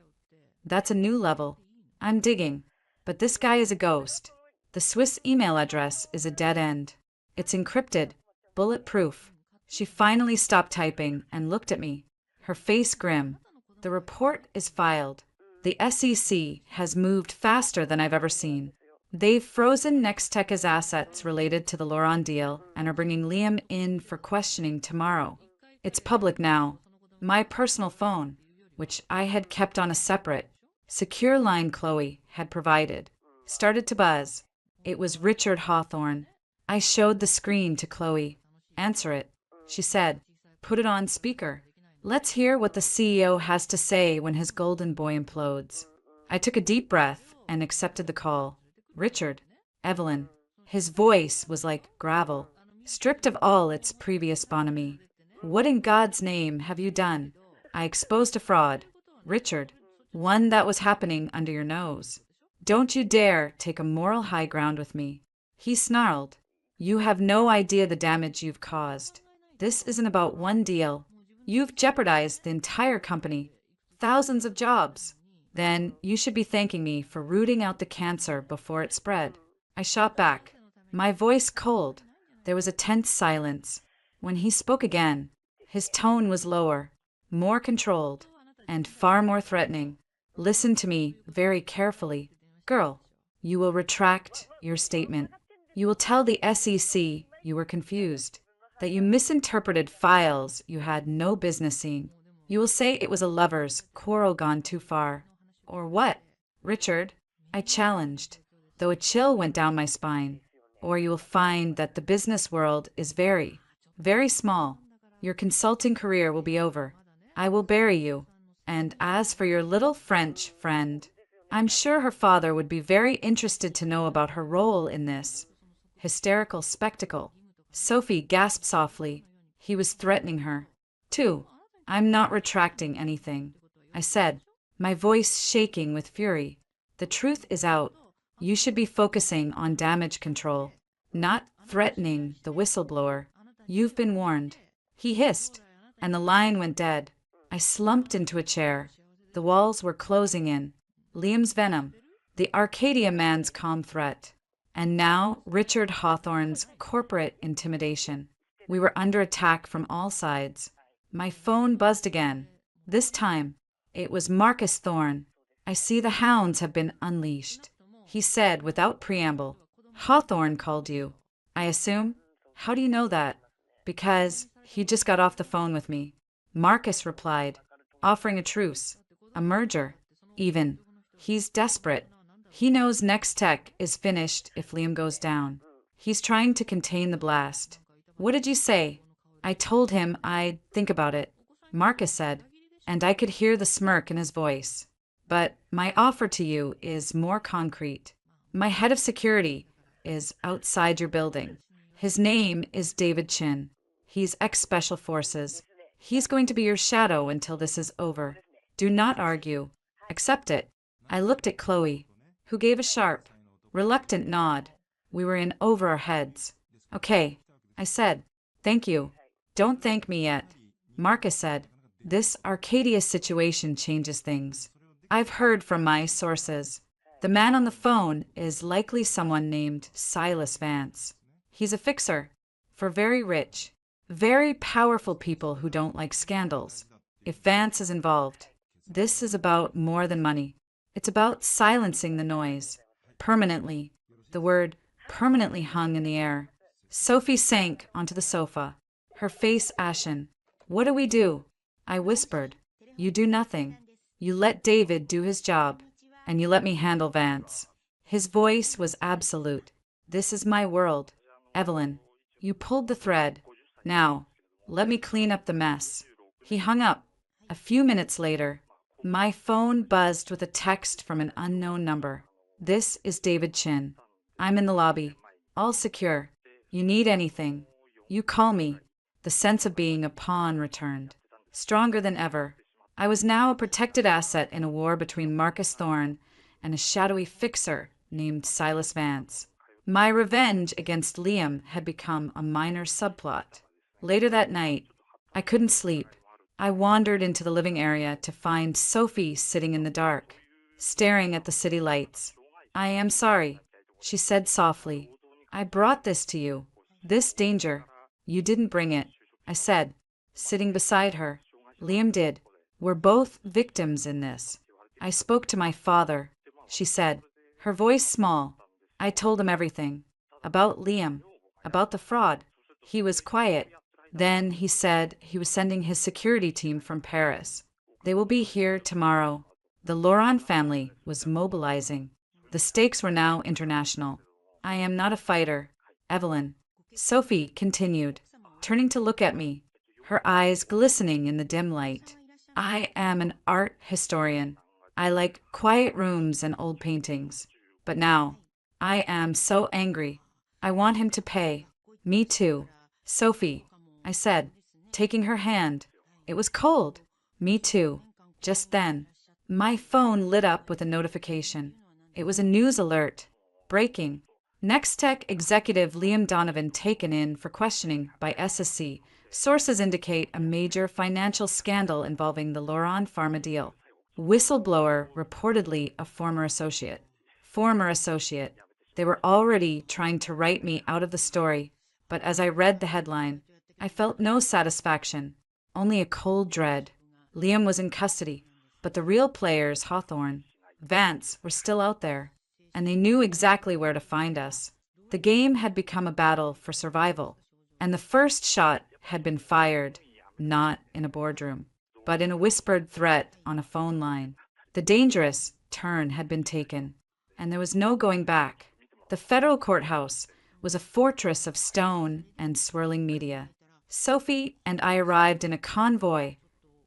That's a new level. I'm digging, but this guy is a ghost. The Swiss email address is a dead end. It's encrypted, bulletproof. She finally stopped typing and looked at me, her face grim. The report is filed. The SEC has moved faster than I've ever seen. They've frozen Nextech's assets related to the Loron deal and are bringing Liam in for questioning tomorrow. It's public now. My personal phone, which I had kept on a separate, secure line Chloe had provided, started to buzz. It was Richard Hawthorne. I showed the screen to Chloe. Answer it, she said. Put it on speaker. Let's hear what the CEO has to say when his golden boy implodes. I took a deep breath and accepted the call. Richard, Evelyn. His voice was like gravel, stripped of all its previous bonhomie. What in God's name have you done? I exposed a fraud. Richard, one that was happening under your nose. Don't you dare take a moral high ground with me. He snarled. You have no idea the damage you've caused. This isn't about one deal. You've jeopardized the entire company. Thousands of jobs. Then you should be thanking me for rooting out the cancer before it spread. I shot back, my voice cold. There was a tense silence. When he spoke again, his tone was lower, more controlled, and far more threatening. Listen to me very carefully. Girl, you will retract your statement. You will tell the SEC you were confused, that you misinterpreted files you had no business seeing. You will say it was a lover's quarrel gone too far. Or what? Richard, I challenged, though a chill went down my spine. Or you will find that the business world is very, very small. Your consulting career will be over. I will bury you. And as for your little French friend, I'm sure her father would be very interested to know about her role in this hysterical spectacle. Sophie gasped softly. He was threatening her. Two, I'm not retracting anything, I said, my voice shaking with fury. The truth is out. You should be focusing on damage control, not threatening the whistleblower. You've been warned. He hissed, and the line went dead. I slumped into a chair. The walls were closing in. Liam's venom, the Arcadia man's calm threat, and now Richard Hawthorne's corporate intimidation. We were under attack from all sides. My phone buzzed again. This time, it was Marcus Thorne. I see the hounds have been unleashed, he said without preamble. Hawthorne called you, I assume? How do you know that? Because he just got off the phone with me. Marcus replied, offering a truce, a merger, even. He's desperate. He knows Nextech is finished if Liam goes down. He's trying to contain the blast. What did you say? I told him I'd think about it, Marcus said, and I could hear the smirk in his voice. But my offer to you is more concrete. My head of security is outside your building. His name is David Chin. He's ex-Special Forces. He's going to be your shadow until this is over. Do not argue. Accept it. I looked at Chloe, who gave a sharp, reluctant nod. We were in over our heads. Okay, I said. Thank you. Don't thank me yet. Marcus said, this Arcadia situation changes things. I've heard from my sources. The man on the phone is likely someone named Silas Vance. He's a fixer for very rich, very powerful people who don't like scandals. If Vance is involved, this is about more than money. It's about silencing the noise. Permanently. The word permanently hung in the air. Sophie sank onto the sofa, her face ashen. What do we do? I whispered. You do nothing. You let David do his job, and you let me handle Vance. His voice was absolute. This is my world. Evelyn, you pulled the thread. Now, let me clean up the mess. He hung up. A few minutes later, my phone buzzed with a text from an unknown number. This is David Chin. I'm in the lobby. All secure. You need anything, you call me. The sense of being a pawn returned. Stronger than ever. I was now a protected asset in a war between Marcus Thorne and a shadowy fixer named Silas Vance. My revenge against Liam had become a minor subplot. Later that night, I couldn't sleep. I wandered into the living area to find Sophie sitting in the dark, staring at the city lights. I am sorry, she said softly. I brought this to you. This danger. You didn't bring it, I said, sitting beside her. Liam did. We're both victims in this. I spoke to my father, she said, her voice small. I told him everything. About Liam. About the fraud. He was quiet. Then he said he was sending his security team from Paris. They will be here tomorrow. The Laurent family was mobilizing. The stakes were now international. I am not a fighter, Evelyn. Sophie continued, turning to look at me, her eyes glistening in the dim light. I am an art historian. I like quiet rooms and old paintings. But now, I am so angry. I want him to pay. Me too. Sophie, I said, taking her hand. It was cold. Me too. Just then, my phone lit up with a notification. It was a news alert. Breaking. Nextech executive Liam Donovan taken in for questioning by SSC. Sources indicate a major financial scandal involving the Laurent Pharma deal. Whistleblower, reportedly a former associate. Former associate. They were already trying to write me out of the story, but as I read the headline, I felt no satisfaction, only a cold dread. Liam was in custody, but the real players, Hawthorne, Vance, were still out there, and they knew exactly where to find us. The game had become a battle for survival, and the first shot had been fired, not in a boardroom, but in a whispered threat on a phone line. The dangerous turn had been taken, and there was no going back. The federal courthouse was a fortress of stone and swirling media. Sophie and I arrived in a convoy,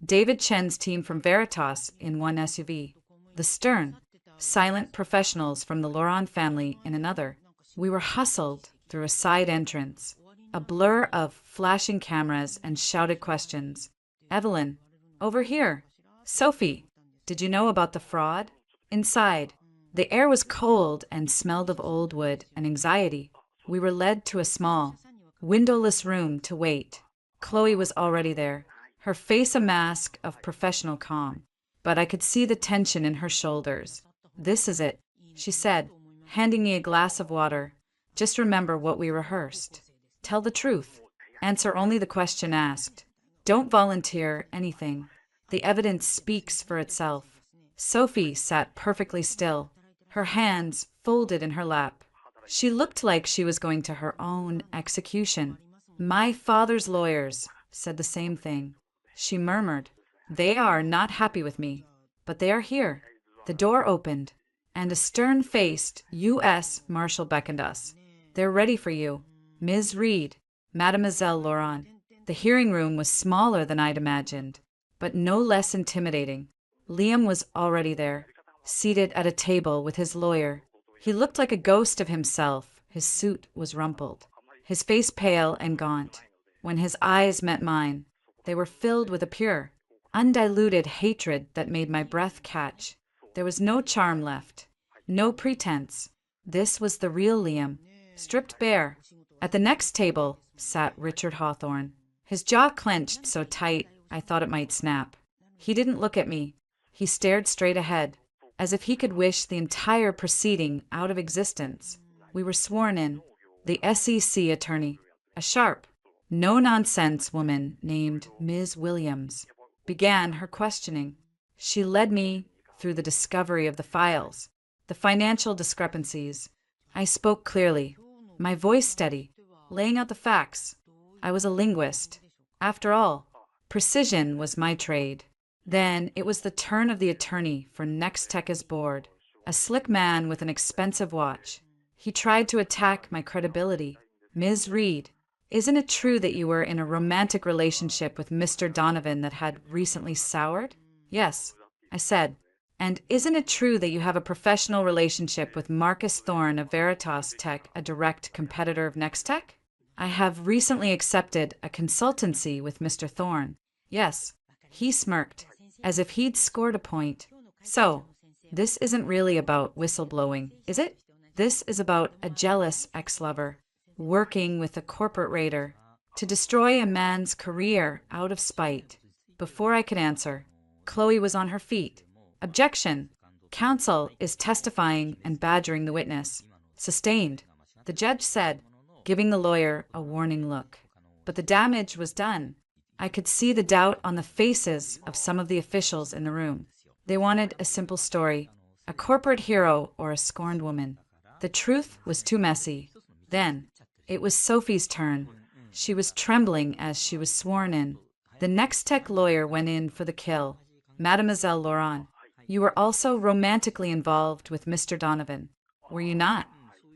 David Chen's team from Veritas in one SUV, the Stern, silent professionals from the Laurent family in another. We were hustled through a side entrance, a blur of flashing cameras and shouted questions. Evelyn, over here. Sophie, did you know about the fraud? Inside, the air was cold and smelled of old wood and anxiety. We were led to a small, windowless room to wait. Chloe was already there, her face a mask of professional calm, but I could see the tension in her shoulders. This is it, she said, handing me a glass of water. Just remember what we rehearsed. Tell the truth. Answer only the question asked. Don't volunteer anything. The evidence speaks for itself. Sophie sat perfectly still, her hands folded in her lap. She looked like she was going to her own execution. My father's lawyers said the same thing. She murmured, "They are not happy with me, but they are here." The door opened, and a stern-faced U.S. Marshal beckoned us. "They're ready for you. Ms. Reed, Mademoiselle Laurent." The hearing room was smaller than I'd imagined, but no less intimidating. Liam was already there, seated at a table with his lawyer. He looked like a ghost of himself. His suit was rumpled, his face pale and gaunt. When his eyes met mine, they were filled with a pure, undiluted hatred that made my breath catch. There was no charm left, no pretense. This was the real Liam, stripped bare. At the next table sat Richard Hawthorne. His jaw clenched so tight I thought it might snap. He didn't look at me. He stared straight ahead, as if he could wish the entire proceeding out of existence. We were sworn in. The SEC attorney, a sharp, no-nonsense woman named Ms. Williams, began her questioning. She led me through the discovery of the files, the financial discrepancies. I spoke clearly, my voice steady, laying out the facts. I was a linguist. After all, precision was my trade. Then it was the turn of the attorney for Nextech's board, a slick man with an expensive watch. He tried to attack my credibility. "Ms. Reed, isn't it true that you were in a romantic relationship with Mr. Donovan that had recently soured?" "Yes," I said. "And isn't it true that you have a professional relationship with Marcus Thorne of Veritas Tech, a direct competitor of Nextech?" "I have recently accepted a consultancy with Mr. Thorne." "Yes." He smirked, as if he'd scored a point. "So, this isn't really about whistleblowing, is it? This is about a jealous ex-lover, working with a corporate raider to destroy a man's career out of spite." Before I could answer, Chloe was on her feet. "Objection! Counsel is testifying and badgering the witness." "Sustained," the judge said, giving the lawyer a warning look. But the damage was done. I could see the doubt on the faces of some of the officials in the room. They wanted a simple story, a corporate hero or a scorned woman. The truth was too messy. Then, it was Sophie's turn. She was trembling as she was sworn in. The Nextech lawyer went in for the kill. "Mademoiselle Laurent, you were also romantically involved with Mr. Donovan, were you not?"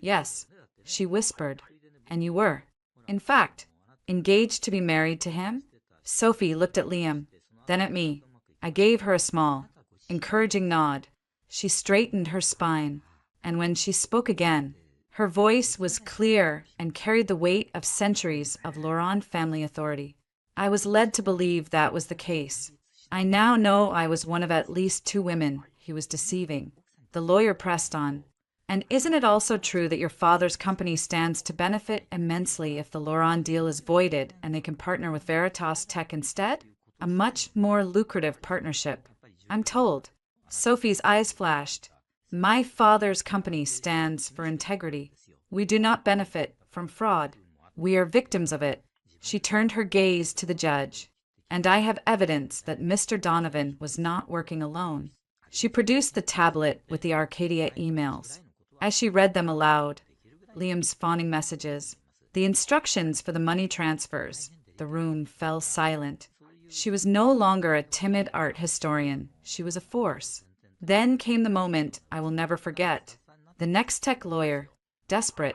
"Yes," she whispered. "And you were, in fact, engaged to be married to him?" Sophie looked at Liam, then at me. I gave her a small, encouraging nod. She straightened her spine, and when she spoke again, her voice was clear and carried the weight of centuries of Laurent family authority. I was led to believe that was the case. I now know I was one of at least 2 women he was deceiving. The lawyer pressed on. "And isn't it also true that your father's company stands to benefit immensely if the Laurent deal is voided and they can partner with Veritas Tech instead? A much more lucrative partnership." "I'm told," Sophie's eyes flashed. My father's company stands for integrity. We do not benefit from fraud. We are victims of it. She turned her gaze to the judge. And I have evidence that Mr. Donovan was not working alone. She produced the tablet with the Arcadia emails. As she read them aloud, Liam's fawning messages, the instructions for the money transfers, the room fell silent. She was no longer a timid art historian. She was a force. Then came the moment I will never forget. The Nextech lawyer, desperate,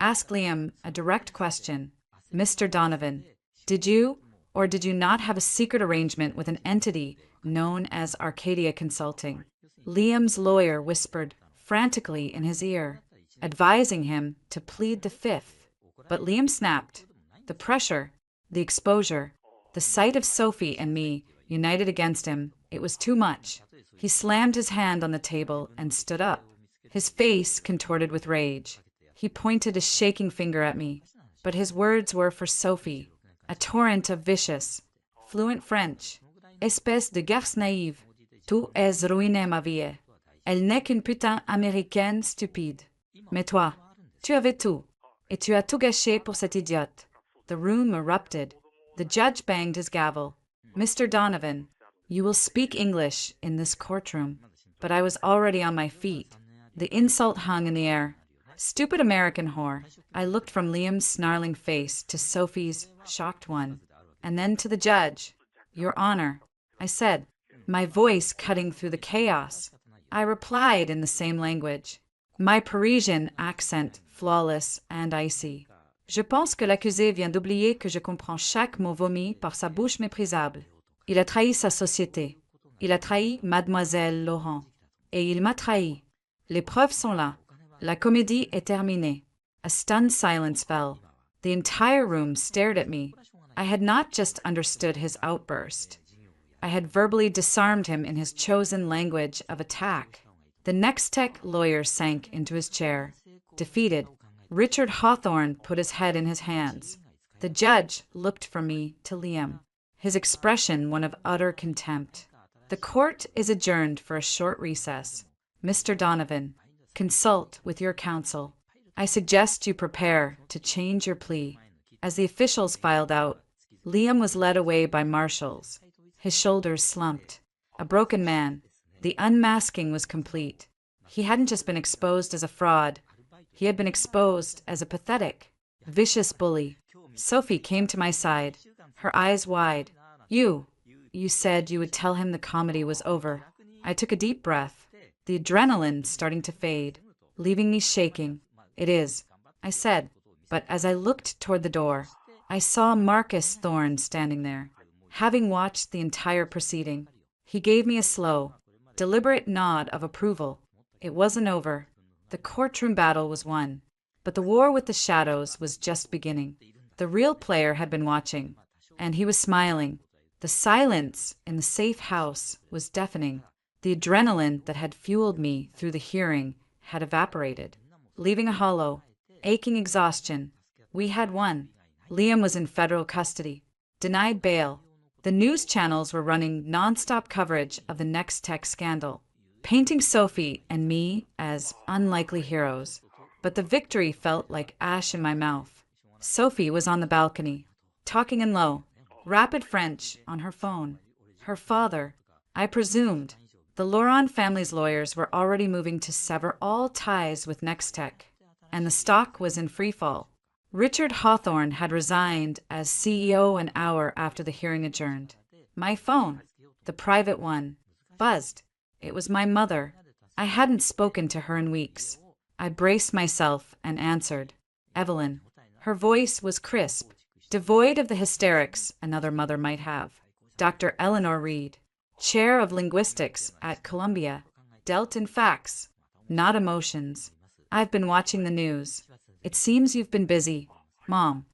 asked Liam a direct question. Mr. Donovan, did you or did you not have a secret arrangement with an entity known as Arcadia Consulting? Liam's lawyer whispered frantically in his ear, advising him to plead the fifth. But Liam snapped. The pressure, the exposure, the sight of Sophie and me united against him, it was too much. He slammed his hand on the table and stood up, his face contorted with rage. He pointed a shaking finger at me, but his words were for Sophie, a torrent of vicious, fluent French. Espèce de garce naïve, tu es ruiné ma vie. Elle n'est qu'une putain américaine stupide. Mais toi, tu avais tout, et tu as tout gâché pour cette idiote. The room erupted. The judge banged his gavel. Mr. Donovan, you will speak English in this courtroom. But I was already on my feet. The insult hung in the air. Stupid American whore. I looked from Liam's snarling face to Sophie's shocked one, and then to the judge. Your Honor, I said, my voice cutting through the chaos. I replied in the same language, my Parisian accent flawless and icy. Je pense que l'accusé vient d'oublier que je comprends chaque mot vomi par sa bouche méprisable. Il a trahi sa société. Il a trahi Mademoiselle Laurent. Et il m'a trahi. Les preuves sont là. La comédie est terminée. A stunned silence fell. The entire room stared at me. I had not just understood his outburst. I had verbally disarmed him in his chosen language of attack. The Nextech lawyer sank into his chair. Defeated, Richard Hawthorne put his head in his hands. The judge looked from me to Liam, his expression one of utter contempt. The court is adjourned for a short recess. Mr. Donovan, consult with your counsel. I suggest you prepare to change your plea. As the officials filed out, Liam was led away by marshals. His shoulders slumped. A broken man. The unmasking was complete. He hadn't just been exposed as a fraud. He had been exposed as a pathetic, vicious bully. Sophie came to my side, her eyes wide. You said you would tell him the comedy was over. I took a deep breath, the adrenaline starting to fade, leaving me shaking. It is, I said, but as I looked toward the door, I saw Marcus Thorne standing there, having watched the entire proceeding. He gave me a slow, deliberate nod of approval. It wasn't over. The courtroom battle was won, but the war with the shadows was just beginning. The real player had been watching, and he was smiling. The silence in the safe house was deafening. The adrenaline that had fueled me through the hearing had evaporated, leaving a hollow, aching exhaustion. We had won. Liam was in federal custody, denied bail. The news channels were running nonstop coverage of the Nextech scandal, painting Sophie and me as unlikely heroes. But the victory felt like ash in my mouth. Sophie was on the balcony, talking in low, rapid French on her phone. Her father, I presumed. The Laurent family's lawyers were already moving to sever all ties with Nextech, and the stock was in freefall. Richard Hawthorne had resigned as CEO an hour after the hearing adjourned. My phone, the private one, buzzed. It was my mother. I hadn't spoken to her in weeks. I braced myself and answered. Evelyn. Her voice was crisp, devoid of the hysterics another mother might have. Dr. Eleanor Reed, chair of linguistics at Columbia, dealt in facts, not emotions. I've been watching the news. It seems you've been busy. Mom,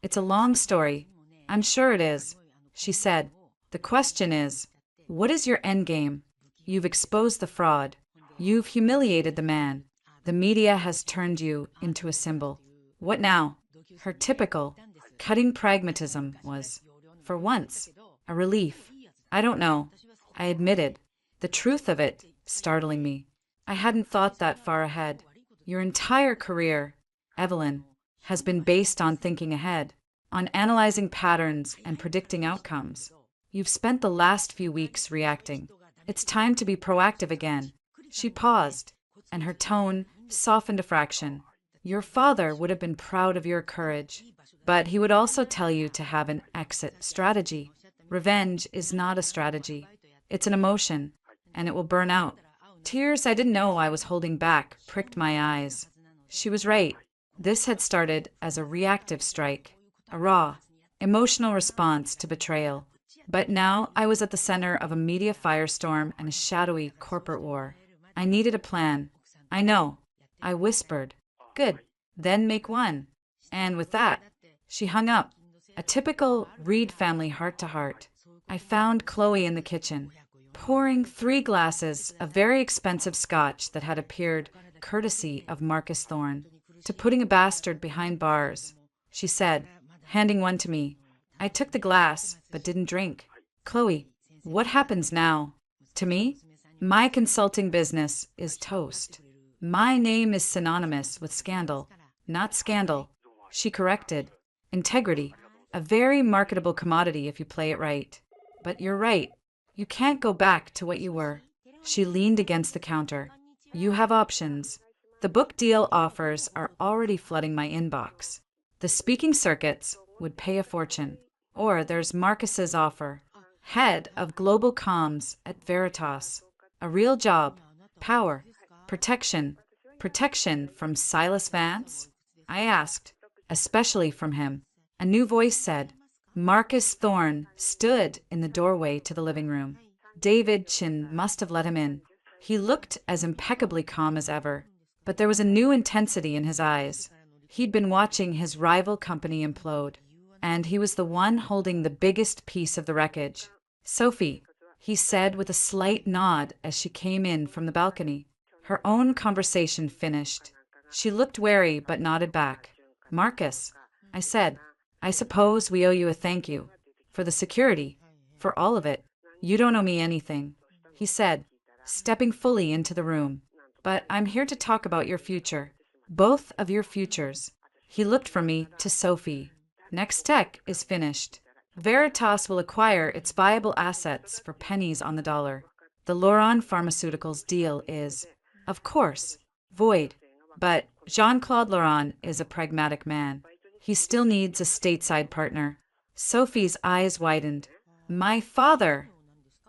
it's a long story. I'm sure it is, she said. The question is, what is your endgame? You've exposed the fraud. You've humiliated the man. The media has turned you into a symbol. What now? Her typical, cutting pragmatism was, for once, a relief. I don't know, I admitted. The truth of it startling me. I hadn't thought that far ahead. Your entire career, Evelyn, has been based on thinking ahead, on analyzing patterns and predicting outcomes. You've spent the last few weeks reacting. It's time to be proactive again. She paused, and her tone softened a fraction. Your father would have been proud of your courage, but he would also tell you to have an exit strategy. Revenge is not a strategy. It's an emotion, and it will burn out. Tears I didn't know I was holding back pricked my eyes. She was right. This had started as a reactive strike, a raw, emotional response to betrayal. But now I was at the center of a media firestorm and a shadowy corporate war. I needed a plan. I know. I whispered. Good. Then make one. And with that, she hung up. A typical Reed family heart-to-heart. I found Chloe in the kitchen, pouring 3 glasses of very expensive scotch that had appeared courtesy of Marcus Thorne, to putting a bastard behind bars. She said, handing one to me. I took the glass, but didn't drink. Chloe, what happens now? To me? My consulting business is toast. My name is synonymous with scandal, not scandal. She corrected. Integrity, a very marketable commodity if you play it right. But you're right. You can't go back to what you were. She leaned against the counter. You have options. The book deal offers are already flooding my inbox. The speaking circuits would pay a fortune. Or there's Marcus's offer. Head of Global Comms at Veritas. A real job. Power. Protection. Protection from Silas Vance? I asked, especially from him. A new voice said. Marcus Thorne stood in the doorway to the living room. David Chin must have let him in. He looked as impeccably calm as ever, but there was a new intensity in his eyes. He'd been watching his rival company implode, and he was the one holding the biggest piece of the wreckage. Sophie, he said with a slight nod as she came in from the balcony. Her own conversation finished. She looked wary but nodded back. Marcus, I said, I suppose we owe you a thank you. For the security. For all of it. You don't owe me anything. He said, stepping fully into the room. But I'm here to talk about your future. Both of your futures. He looked from me to Sophie. Nextech is finished. Veritas will acquire its viable assets for pennies on the dollar. The Loron Pharmaceuticals deal is, of course, void. But Jean-Claude Loron is a pragmatic man. He still needs a stateside partner. Sophie's eyes widened. My father!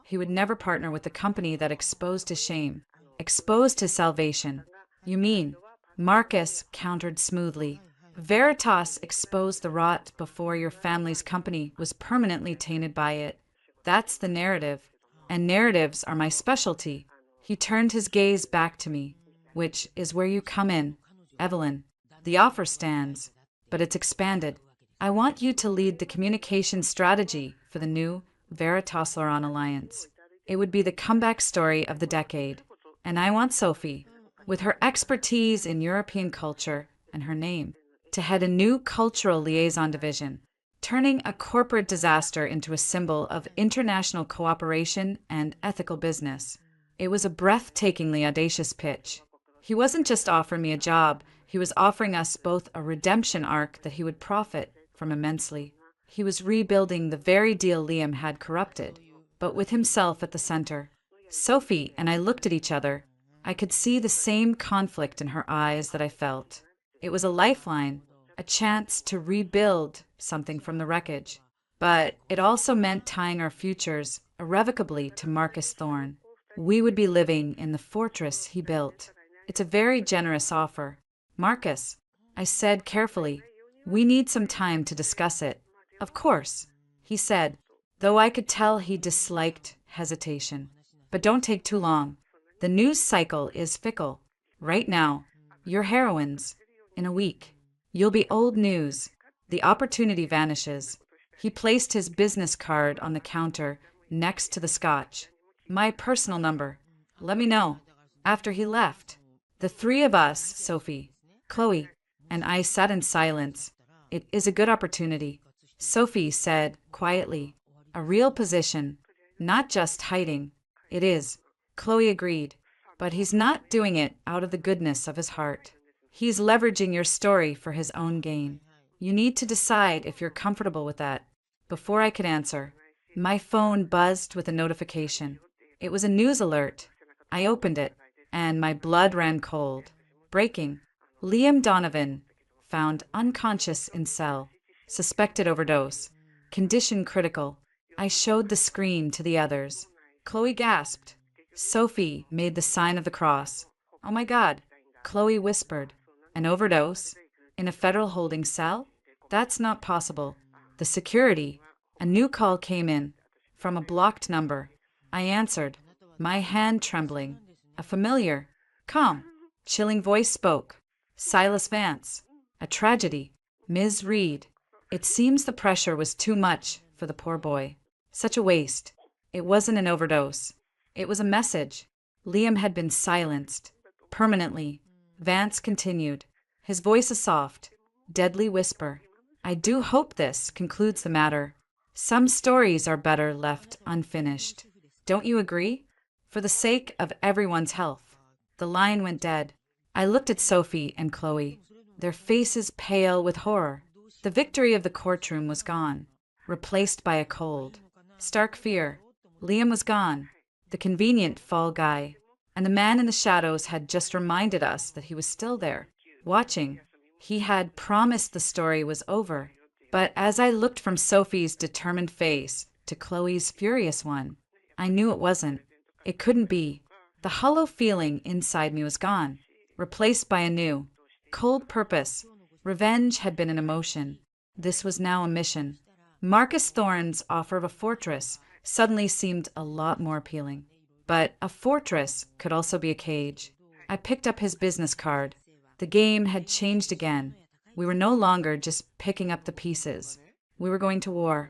He would never partner with the company that exposed his shame, exposed his salvation. You mean? Marcus countered smoothly. Veritas exposed the rot before your family's company was permanently tainted by it. That's the narrative. And narratives are my specialty. He turned his gaze back to me, which is where you come in. Evelyn, the offer stands, but it's expanded. I want you to lead the communication strategy for the new Veritas-Loron Alliance. It would be the comeback story of the decade. And I want Sophie, with her expertise in European culture and her name, to head a new cultural liaison division, turning a corporate disaster into a symbol of international cooperation and ethical business. It was a breathtakingly audacious pitch. He wasn't just offering me a job, he was offering us both a redemption arc that he would profit from immensely. He was rebuilding the very deal Liam had corrupted, but with himself at the center. Sophie and I looked at each other. I could see the same conflict in her eyes that I felt. It was a lifeline, a chance to rebuild something from the wreckage. But it also meant tying our futures irrevocably to Marcus Thorne. We would be living in the fortress he built. It's a very generous offer. Marcus, I said carefully, we need some time to discuss it. Of course, he said, though I could tell he disliked hesitation. But don't take too long. The news cycle is fickle. Right now, you're heroines. In a week, you'll be old news. The opportunity vanishes. He placed his business card on the counter next to the scotch. My personal number. Let me know. After he left, the 3 of us, Sophie, Chloe, and I sat in silence. It is a good opportunity. Sophie said quietly, a real position, not just hiding. It is. Chloe agreed. But he's not doing it out of the goodness of his heart. He's leveraging your story for his own gain. You need to decide if you're comfortable with that. Before I could answer, my phone buzzed with a notification. It was a news alert. I opened it, and my blood ran cold. Breaking. Liam Donovan, found unconscious in cell. Suspected overdose. Condition critical. I showed the screen to the others. Chloe gasped. Sophie made the sign of the cross. Oh my God, Chloe whispered. An overdose? In a federal holding cell? That's not possible. The security. A new call came in. From a blocked number. I answered, my hand trembling. A familiar, calm, chilling voice spoke. Silas Vance. A tragedy. Ms. Reed. It seems the pressure was too much for the poor boy. Such a waste. It wasn't an overdose. It was a message. Liam had been silenced. Permanently. Vance continued, his voice a soft, deadly whisper. I do hope this concludes the matter. Some stories are better left unfinished. Don't you agree? For the sake of everyone's health. The line went dead. I looked at Sophie and Chloe, their faces pale with horror. The victory of the courtroom was gone, replaced by a cold, stark fear. Liam was gone, the convenient fall guy, and the man in the shadows had just reminded us that he was still there, watching. He had promised the story was over. But as I looked from Sophie's determined face to Chloe's furious one, I knew it wasn't. It couldn't be. The hollow feeling inside me was gone, replaced by a new, cold purpose. Revenge had been an emotion. This was now a mission. Marcus Thorne's offer of a fortress suddenly seemed a lot more appealing. But a fortress could also be a cage. I picked up his business card. The game had changed again. We were no longer just picking up the pieces. We were going to war.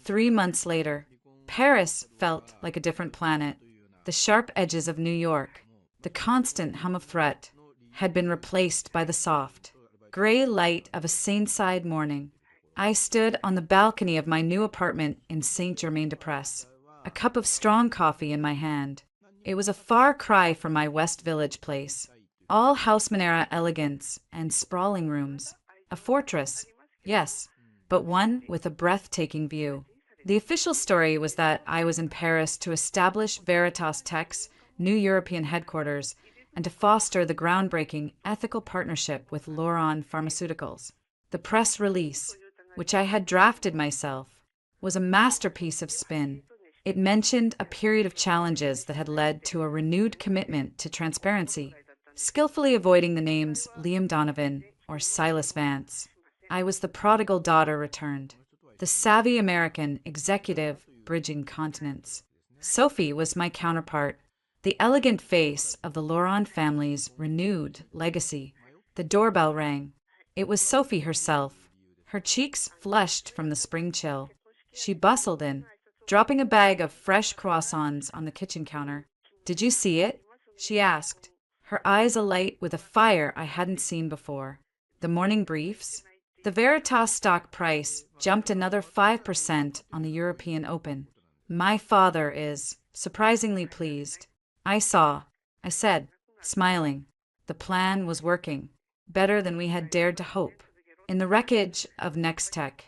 3 months later, Paris felt like a different planet. The sharp edges of New York, the constant hum of threat, had been replaced by the soft, gray light of a Seine-side morning. I stood on the balcony of my new apartment in Saint-Germain-des-Prés, a cup of strong coffee in my hand. It was a far cry from my West Village place. All Haussmann-era elegance and sprawling rooms. A fortress, yes, but one with a breathtaking view. The official story was that I was in Paris to establish Veritas Tech's new European headquarters and to foster the groundbreaking ethical partnership with Lauron Pharmaceuticals. The press release, which I had drafted myself, was a masterpiece of spin. It mentioned a period of challenges that had led to a renewed commitment to transparency, skillfully avoiding the names Liam Donovan or Silas Vance. I was the prodigal daughter returned, the savvy American executive bridging continents. Sophie was my counterpart, the elegant face of the Lauron family's renewed legacy. The doorbell rang. It was Sophie herself, her cheeks flushed from the spring chill. She bustled in, dropping a bag of fresh croissants on the kitchen counter. Did you see it? She asked, her eyes alight with a fire I hadn't seen before. The morning briefs? The Veritas stock price jumped another 5% on the European Open. My father is surprisingly pleased. I saw, I said, smiling. The plan was working, better than we had dared to hope. In the wreckage of Nextech,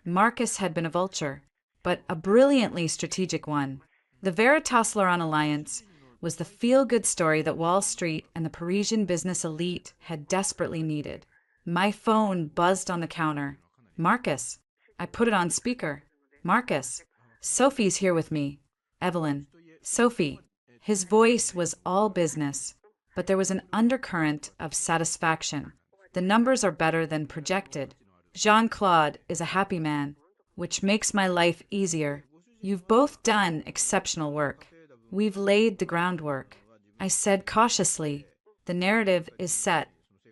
Marcus had been a vulture, but a brilliantly strategic one. The Veritas-Lauron alliance was the feel-good story that Wall Street and the Parisian business elite had desperately needed. My phone buzzed on the counter. Marcus. I put it on speaker. Marcus. Sophie's here with me. Evelyn. Sophie. His voice was all business, but there was an undercurrent of satisfaction. The numbers are better than projected. Jean-Claude is a happy man, which makes my life easier. You've both done exceptional work. We've laid the groundwork. I said cautiously, the narrative is set.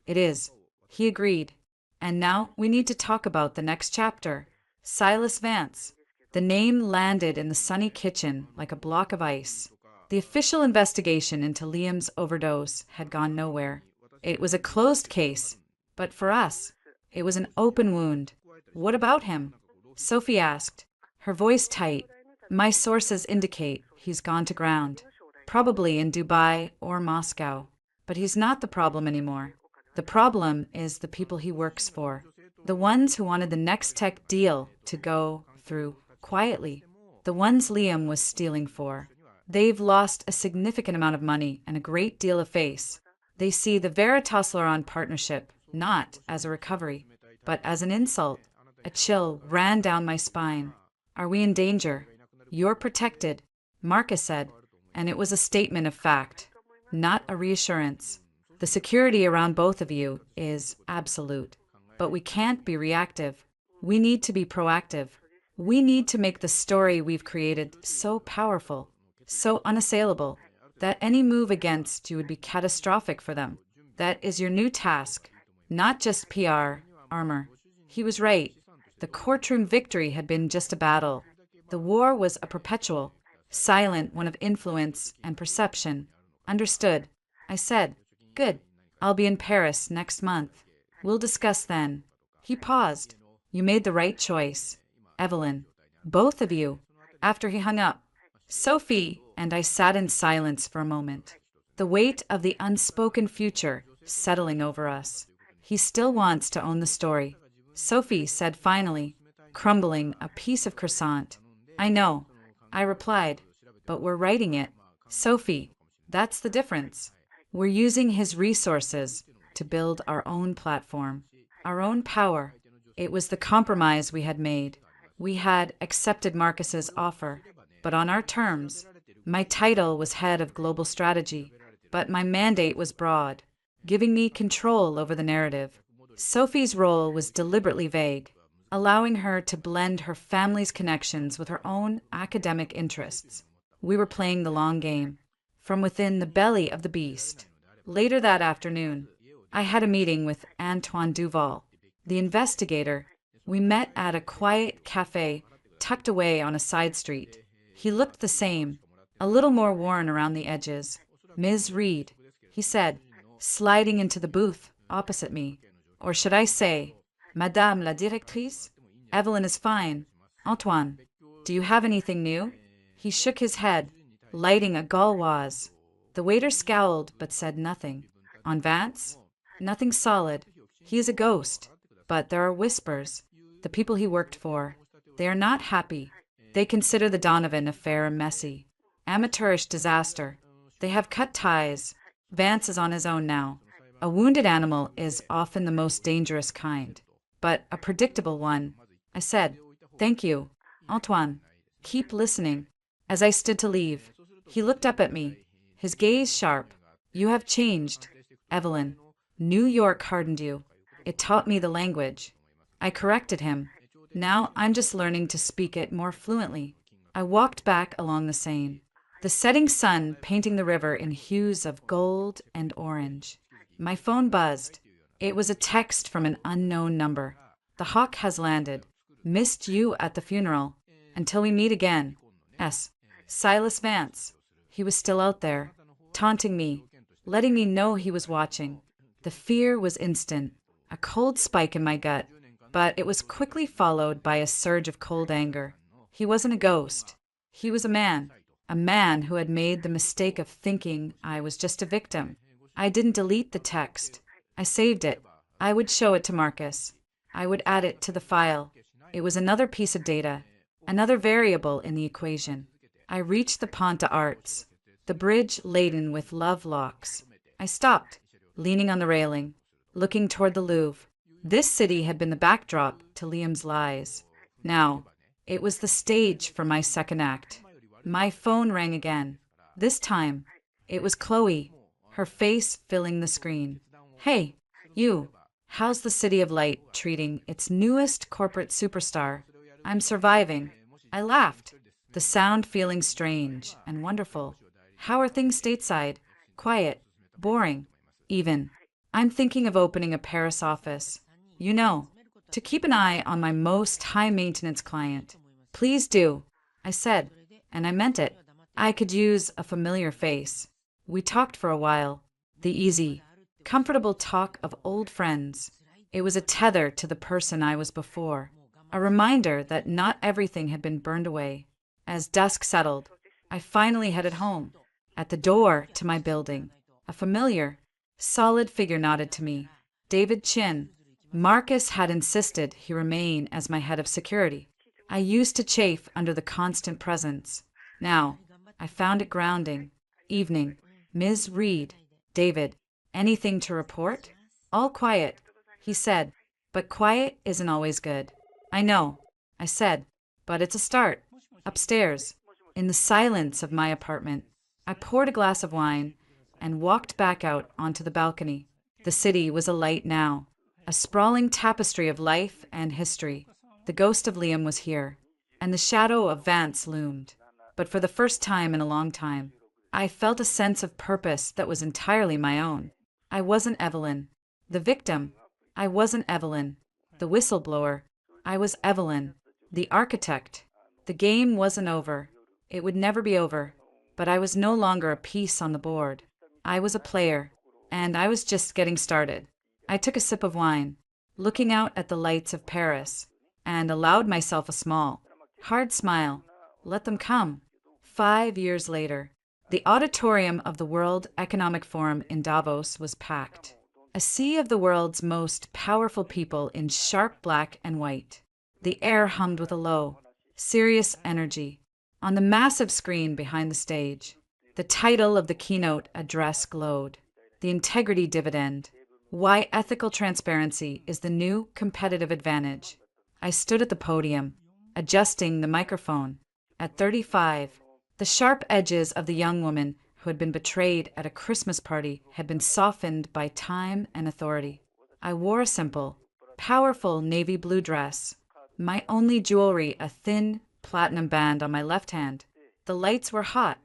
It is. He agreed. And now we need to talk about the next chapter. Silas Vance. The name landed in the sunny kitchen like a block of ice. The official investigation into Liam's overdose had gone nowhere. It was a closed case, but for us, it was an open wound. What about him? Sophie asked, her voice tight. My sources indicate he's gone to ground. probably in Dubai or Moscow. But he's not the problem anymore. The problem is the people he works for, the ones who wanted the next tech deal to go through quietly, the ones Liam was stealing for. They've lost a significant amount of money and a great deal of face. They see the Veritas-Laurent partnership not as a recovery, but as an insult. A chill ran down my spine. Are we in danger? You're protected, Marcus said, and it was a statement of fact, not a reassurance. The security around both of you is absolute. But we can't be reactive. We need to be proactive. We need to make the story we've created so powerful, so unassailable, that any move against you would be catastrophic for them. That is your new task, not just PR, armor. He was right. The courtroom victory had been just a battle. The war was a perpetual, silent one of influence and perception. Understood. I said, good. I'll be in Paris next month. We'll discuss then. He paused. You made the right choice. Evelyn. Both of you. After he hung up, Sophie and I sat in silence for a moment. The weight of the unspoken future settling over us. He still wants to own the story, Sophie said finally, crumbling a piece of croissant. I know, I replied, but we're writing it. Sophie, that's the difference. We're using his resources to build our own platform, our own power. It was the compromise we had made. We had accepted Marcus's offer, but on our terms. My title was head of global strategy, but my mandate was broad, giving me control over the narrative. Sophie's role was deliberately vague, allowing her to blend her family's connections with her own academic interests. We were playing the long game, from within the belly of the beast. Later that afternoon, I had a meeting with Antoine Duval, the investigator. We met at a quiet cafe tucked away on a side street. He looked the same, a little more worn around the edges. Ms. Reed, he said, sliding into the booth opposite me. Or should I say, Madame la Directrice? Evelyn is fine. Antoine, do you have anything new? He shook his head, lighting a Gauloise. The waiter scowled but said nothing. On Vance? Nothing solid. He is a ghost. But there are whispers. The people he worked for. They are not happy. They consider the Donovan affair messy. Amateurish disaster. They have cut ties. Vance is on his own now. A wounded animal is often the most dangerous kind, but a predictable one. I said, thank you, Antoine. Keep listening. As I stood to leave, he looked up at me, his gaze sharp. You have changed, Evelyn. New York hardened you. It taught me the language. I corrected him. Now I'm just learning to speak it more fluently. I walked back along the Seine, the setting sun painting the river in hues of gold and orange. My phone buzzed. It was a text from an unknown number. The hawk has landed. Missed you at the funeral. Until we meet again. S. Silas Vance. He was still out there, taunting me, letting me know he was watching. The fear was instant, a cold spike in my gut, but it was quickly followed by a surge of cold anger. He wasn't a ghost. He was a man who had made the mistake of thinking I was just a victim. I didn't delete the text. I saved it. I would show it to Marcus. I would add it to the file. It was another piece of data, another variable in the equation. I reached the Pont d'Arts, the bridge laden with love locks. I stopped, leaning on the railing, looking toward the Louvre. This city had been the backdrop to Liam's lies. Now, it was the stage for my second act. My phone rang again. This time, it was Chloe, her face filling the screen. Hey, you. How's the City of Light treating its newest corporate superstar? I'm surviving. I laughed, the sound feeling strange and wonderful. How are things stateside? Quiet. Boring. Even. I'm thinking of opening a Paris office. You know, to keep an eye on my most high-maintenance client. Please do, I said, and I meant it. I could use a familiar face. We talked for a while. The easy, comfortable talk of old friends. It was a tether to the person I was before. A reminder that not everything had been burned away. As dusk settled, I finally headed home. At the door to my building, a familiar, solid figure nodded to me. David Chin. Marcus had insisted he remain as my head of security. I used to chafe under the constant presence. Now, I found it grounding. Evening. Ms. Reed. David. Anything to report? All quiet, he said. But quiet isn't always good. I know, I said. But it's a start. Upstairs, in the silence of my apartment, I poured a glass of wine and walked back out onto the balcony. The city was alight now, a sprawling tapestry of life and history. The ghost of Liam was here, and the shadow of Vance loomed. But for the first time in a long time, I felt a sense of purpose that was entirely my own. I wasn't Evelyn, the victim. I wasn't Evelyn, the whistleblower. I was Evelyn, the architect. The game wasn't over. It would never be over. But I was no longer a piece on the board. I was a player, and I was just getting started. I took a sip of wine, looking out at the lights of Paris, and allowed myself a small, hard smile. Let them come. 5 years later, the auditorium of the World Economic Forum in Davos was packed. A sea of the world's most powerful people in sharp black and white. The air hummed with a low, serious energy. On the massive screen behind the stage, the title of the keynote address glowed. The Integrity Dividend. Why ethical transparency is the new competitive advantage. I stood at the podium, adjusting the microphone. At 35, the sharp edges of the young woman who had been betrayed at a Christmas party had been softened by time and authority. I wore a simple, powerful navy blue dress, my only jewelry a thin platinum band on my left hand. The lights were hot,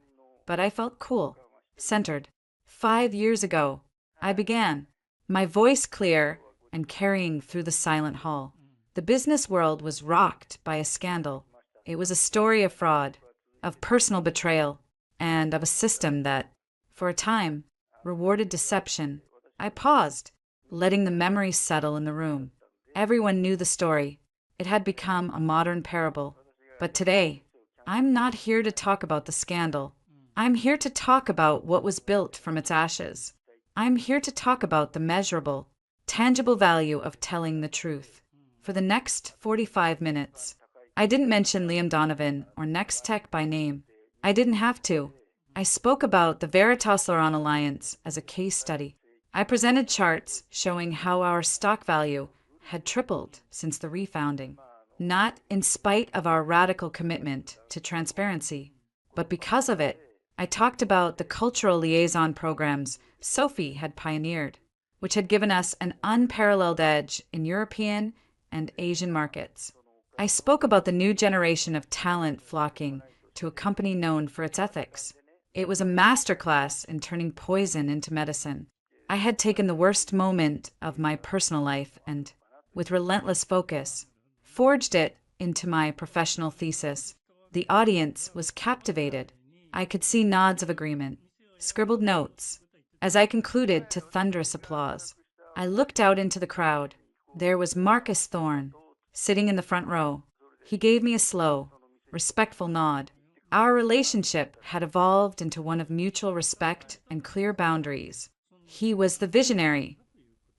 but I felt cool, centered. 5 years ago, I began, my voice clear and carrying through the silent hall. The business world was rocked by a scandal. It was a story of fraud, of personal betrayal, and of a system that, for a time, rewarded deception. I paused, letting the memories settle in the room. Everyone knew the story. It had become a modern parable. But today, I'm not here to talk about the scandal. I'm here to talk about what was built from its ashes. I'm here to talk about the measurable, tangible value of telling the truth. For the next 45 minutes, I didn't mention Liam Donovan or Nextech by name. I didn't have to. I spoke about the Veritas-Laurent alliance as a case study. I presented charts showing how our stock value had tripled since the refounding, not in spite of our radical commitment to transparency, but because of it. I talked about the cultural liaison programs Sophie had pioneered, which had given us an unparalleled edge in European and Asian markets. I spoke about the new generation of talent flocking to a company known for its ethics. It was a masterclass in turning poison into medicine. I had taken the worst moment of my personal life and, with relentless focus, forged it into my professional thesis. The audience was captivated. I could see nods of agreement, scribbled notes, as I concluded to thunderous applause. I looked out into the crowd. There was Marcus Thorne, sitting in the front row. He gave me a slow, respectful nod. Our relationship had evolved into one of mutual respect and clear boundaries. He was the visionary.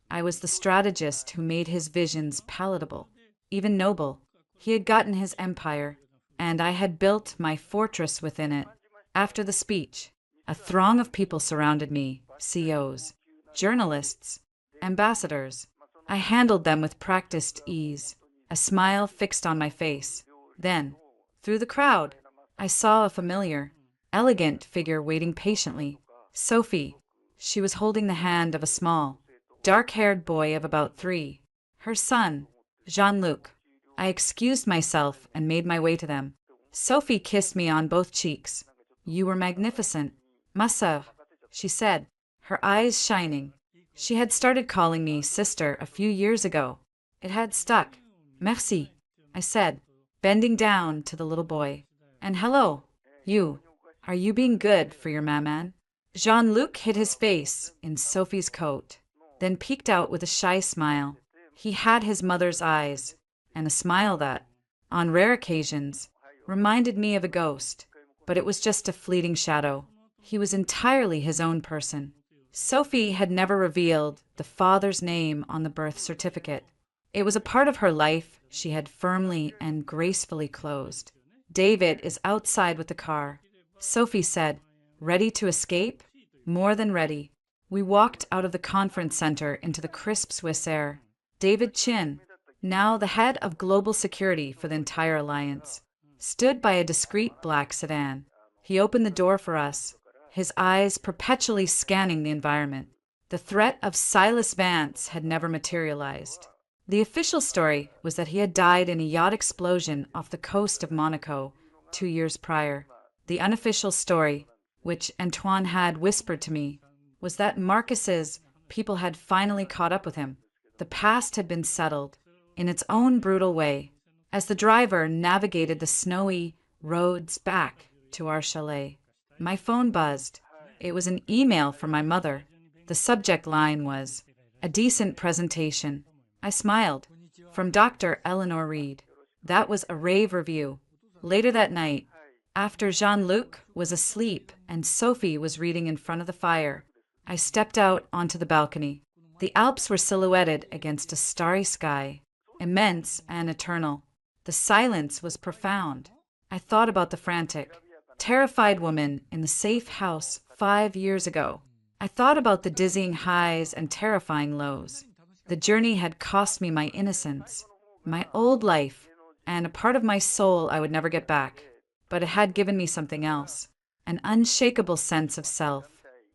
I was the strategist who made his visions palatable, even noble. He had gotten his empire, and I had built my fortress within it. After the speech, a throng of people surrounded me, CEOs, journalists, ambassadors. I handled them with practiced ease, a smile fixed on my face. Then, through the crowd, I saw a familiar, elegant figure waiting patiently. Sophie. She was holding the hand of a small, dark-haired boy of about 3. Her son, Jean-Luc. I excused myself and made my way to them. Sophie kissed me on both cheeks. You were magnificent, ma sœur, she said, her eyes shining. She had started calling me sister a few years ago. It had stuck. Merci, I said, bending down to the little boy. And hello, you. Are you being good for your maman? Jean-Luc hid his face in Sophie's coat, then peeked out with a shy smile. He had his mother's eyes, and a smile that, on rare occasions, reminded me of a ghost. But it was just a fleeting shadow. He was entirely his own person. Sophie had never revealed the father's name on the birth certificate. It was a part of her life she had firmly and gracefully closed. David is outside with the car. Sophie said, "Ready to escape?" More than ready. We walked out of the conference center into the crisp Swiss air. David Chin, now the head of global security for the entire alliance, stood by a discreet black sedan. He opened the door for us, his eyes perpetually scanning the environment. The threat of Silas Vance had never materialized. The official story was that he had died in a yacht explosion off the coast of Monaco 2 years prior. The unofficial story, which Antoine had whispered to me, was that Marcus's people had finally caught up with him. The past had been settled, in its own brutal way, as the driver navigated the snowy roads back to our chalet. My phone buzzed. It was an email from my mother. The subject line was, "A decent presentation." I smiled. From Dr. Eleanor Reed. That was a rave review. Later that night, after Jean-Luc was asleep and Sophie was reading in front of the fire, I stepped out onto the balcony. The Alps were silhouetted against a starry sky, immense and eternal. The silence was profound. I thought about the frantic, terrified woman in the safe house 5 years ago. I thought about the dizzying highs and terrifying lows. The journey had cost me my innocence, my old life, and a part of my soul I would never get back. But it had given me something else, an unshakable sense of self.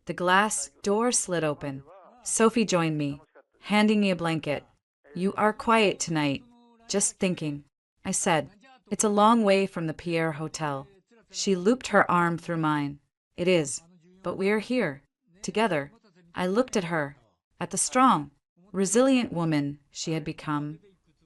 The glass door slid open. Sophie joined me, handing me a blanket. "You are quiet tonight, just thinking," I said. "It's a long way from the Pierre Hotel." She looped her arm through mine. "It is, but we are here, together." I looked at her, at the strong, resilient woman she had become,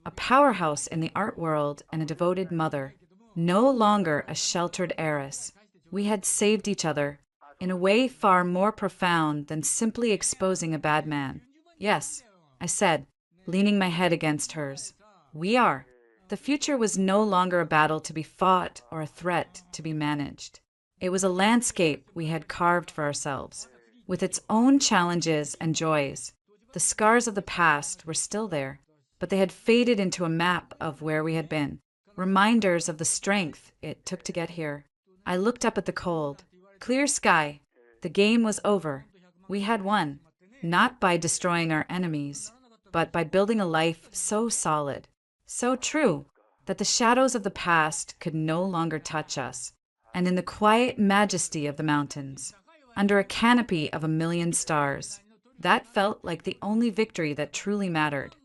a powerhouse in the art world and a devoted mother, no longer a sheltered heiress. We had saved each other, in a way far more profound than simply exposing a bad man. "Yes," I said, leaning my head against hers. "We are." The future was no longer a battle to be fought or a threat to be managed. It was a landscape we had carved for ourselves, with its own challenges and joys. The scars of the past were still there, but they had faded into a map of where we had been, reminders of the strength it took to get here. I looked up at the cold, clear sky. The game was over. We had won, not by destroying our enemies, but by building a life so solid, so true, that the shadows of the past could no longer touch us. And in the quiet majesty of the mountains, under a canopy of 1,000,000 stars, that felt like the only victory that truly mattered.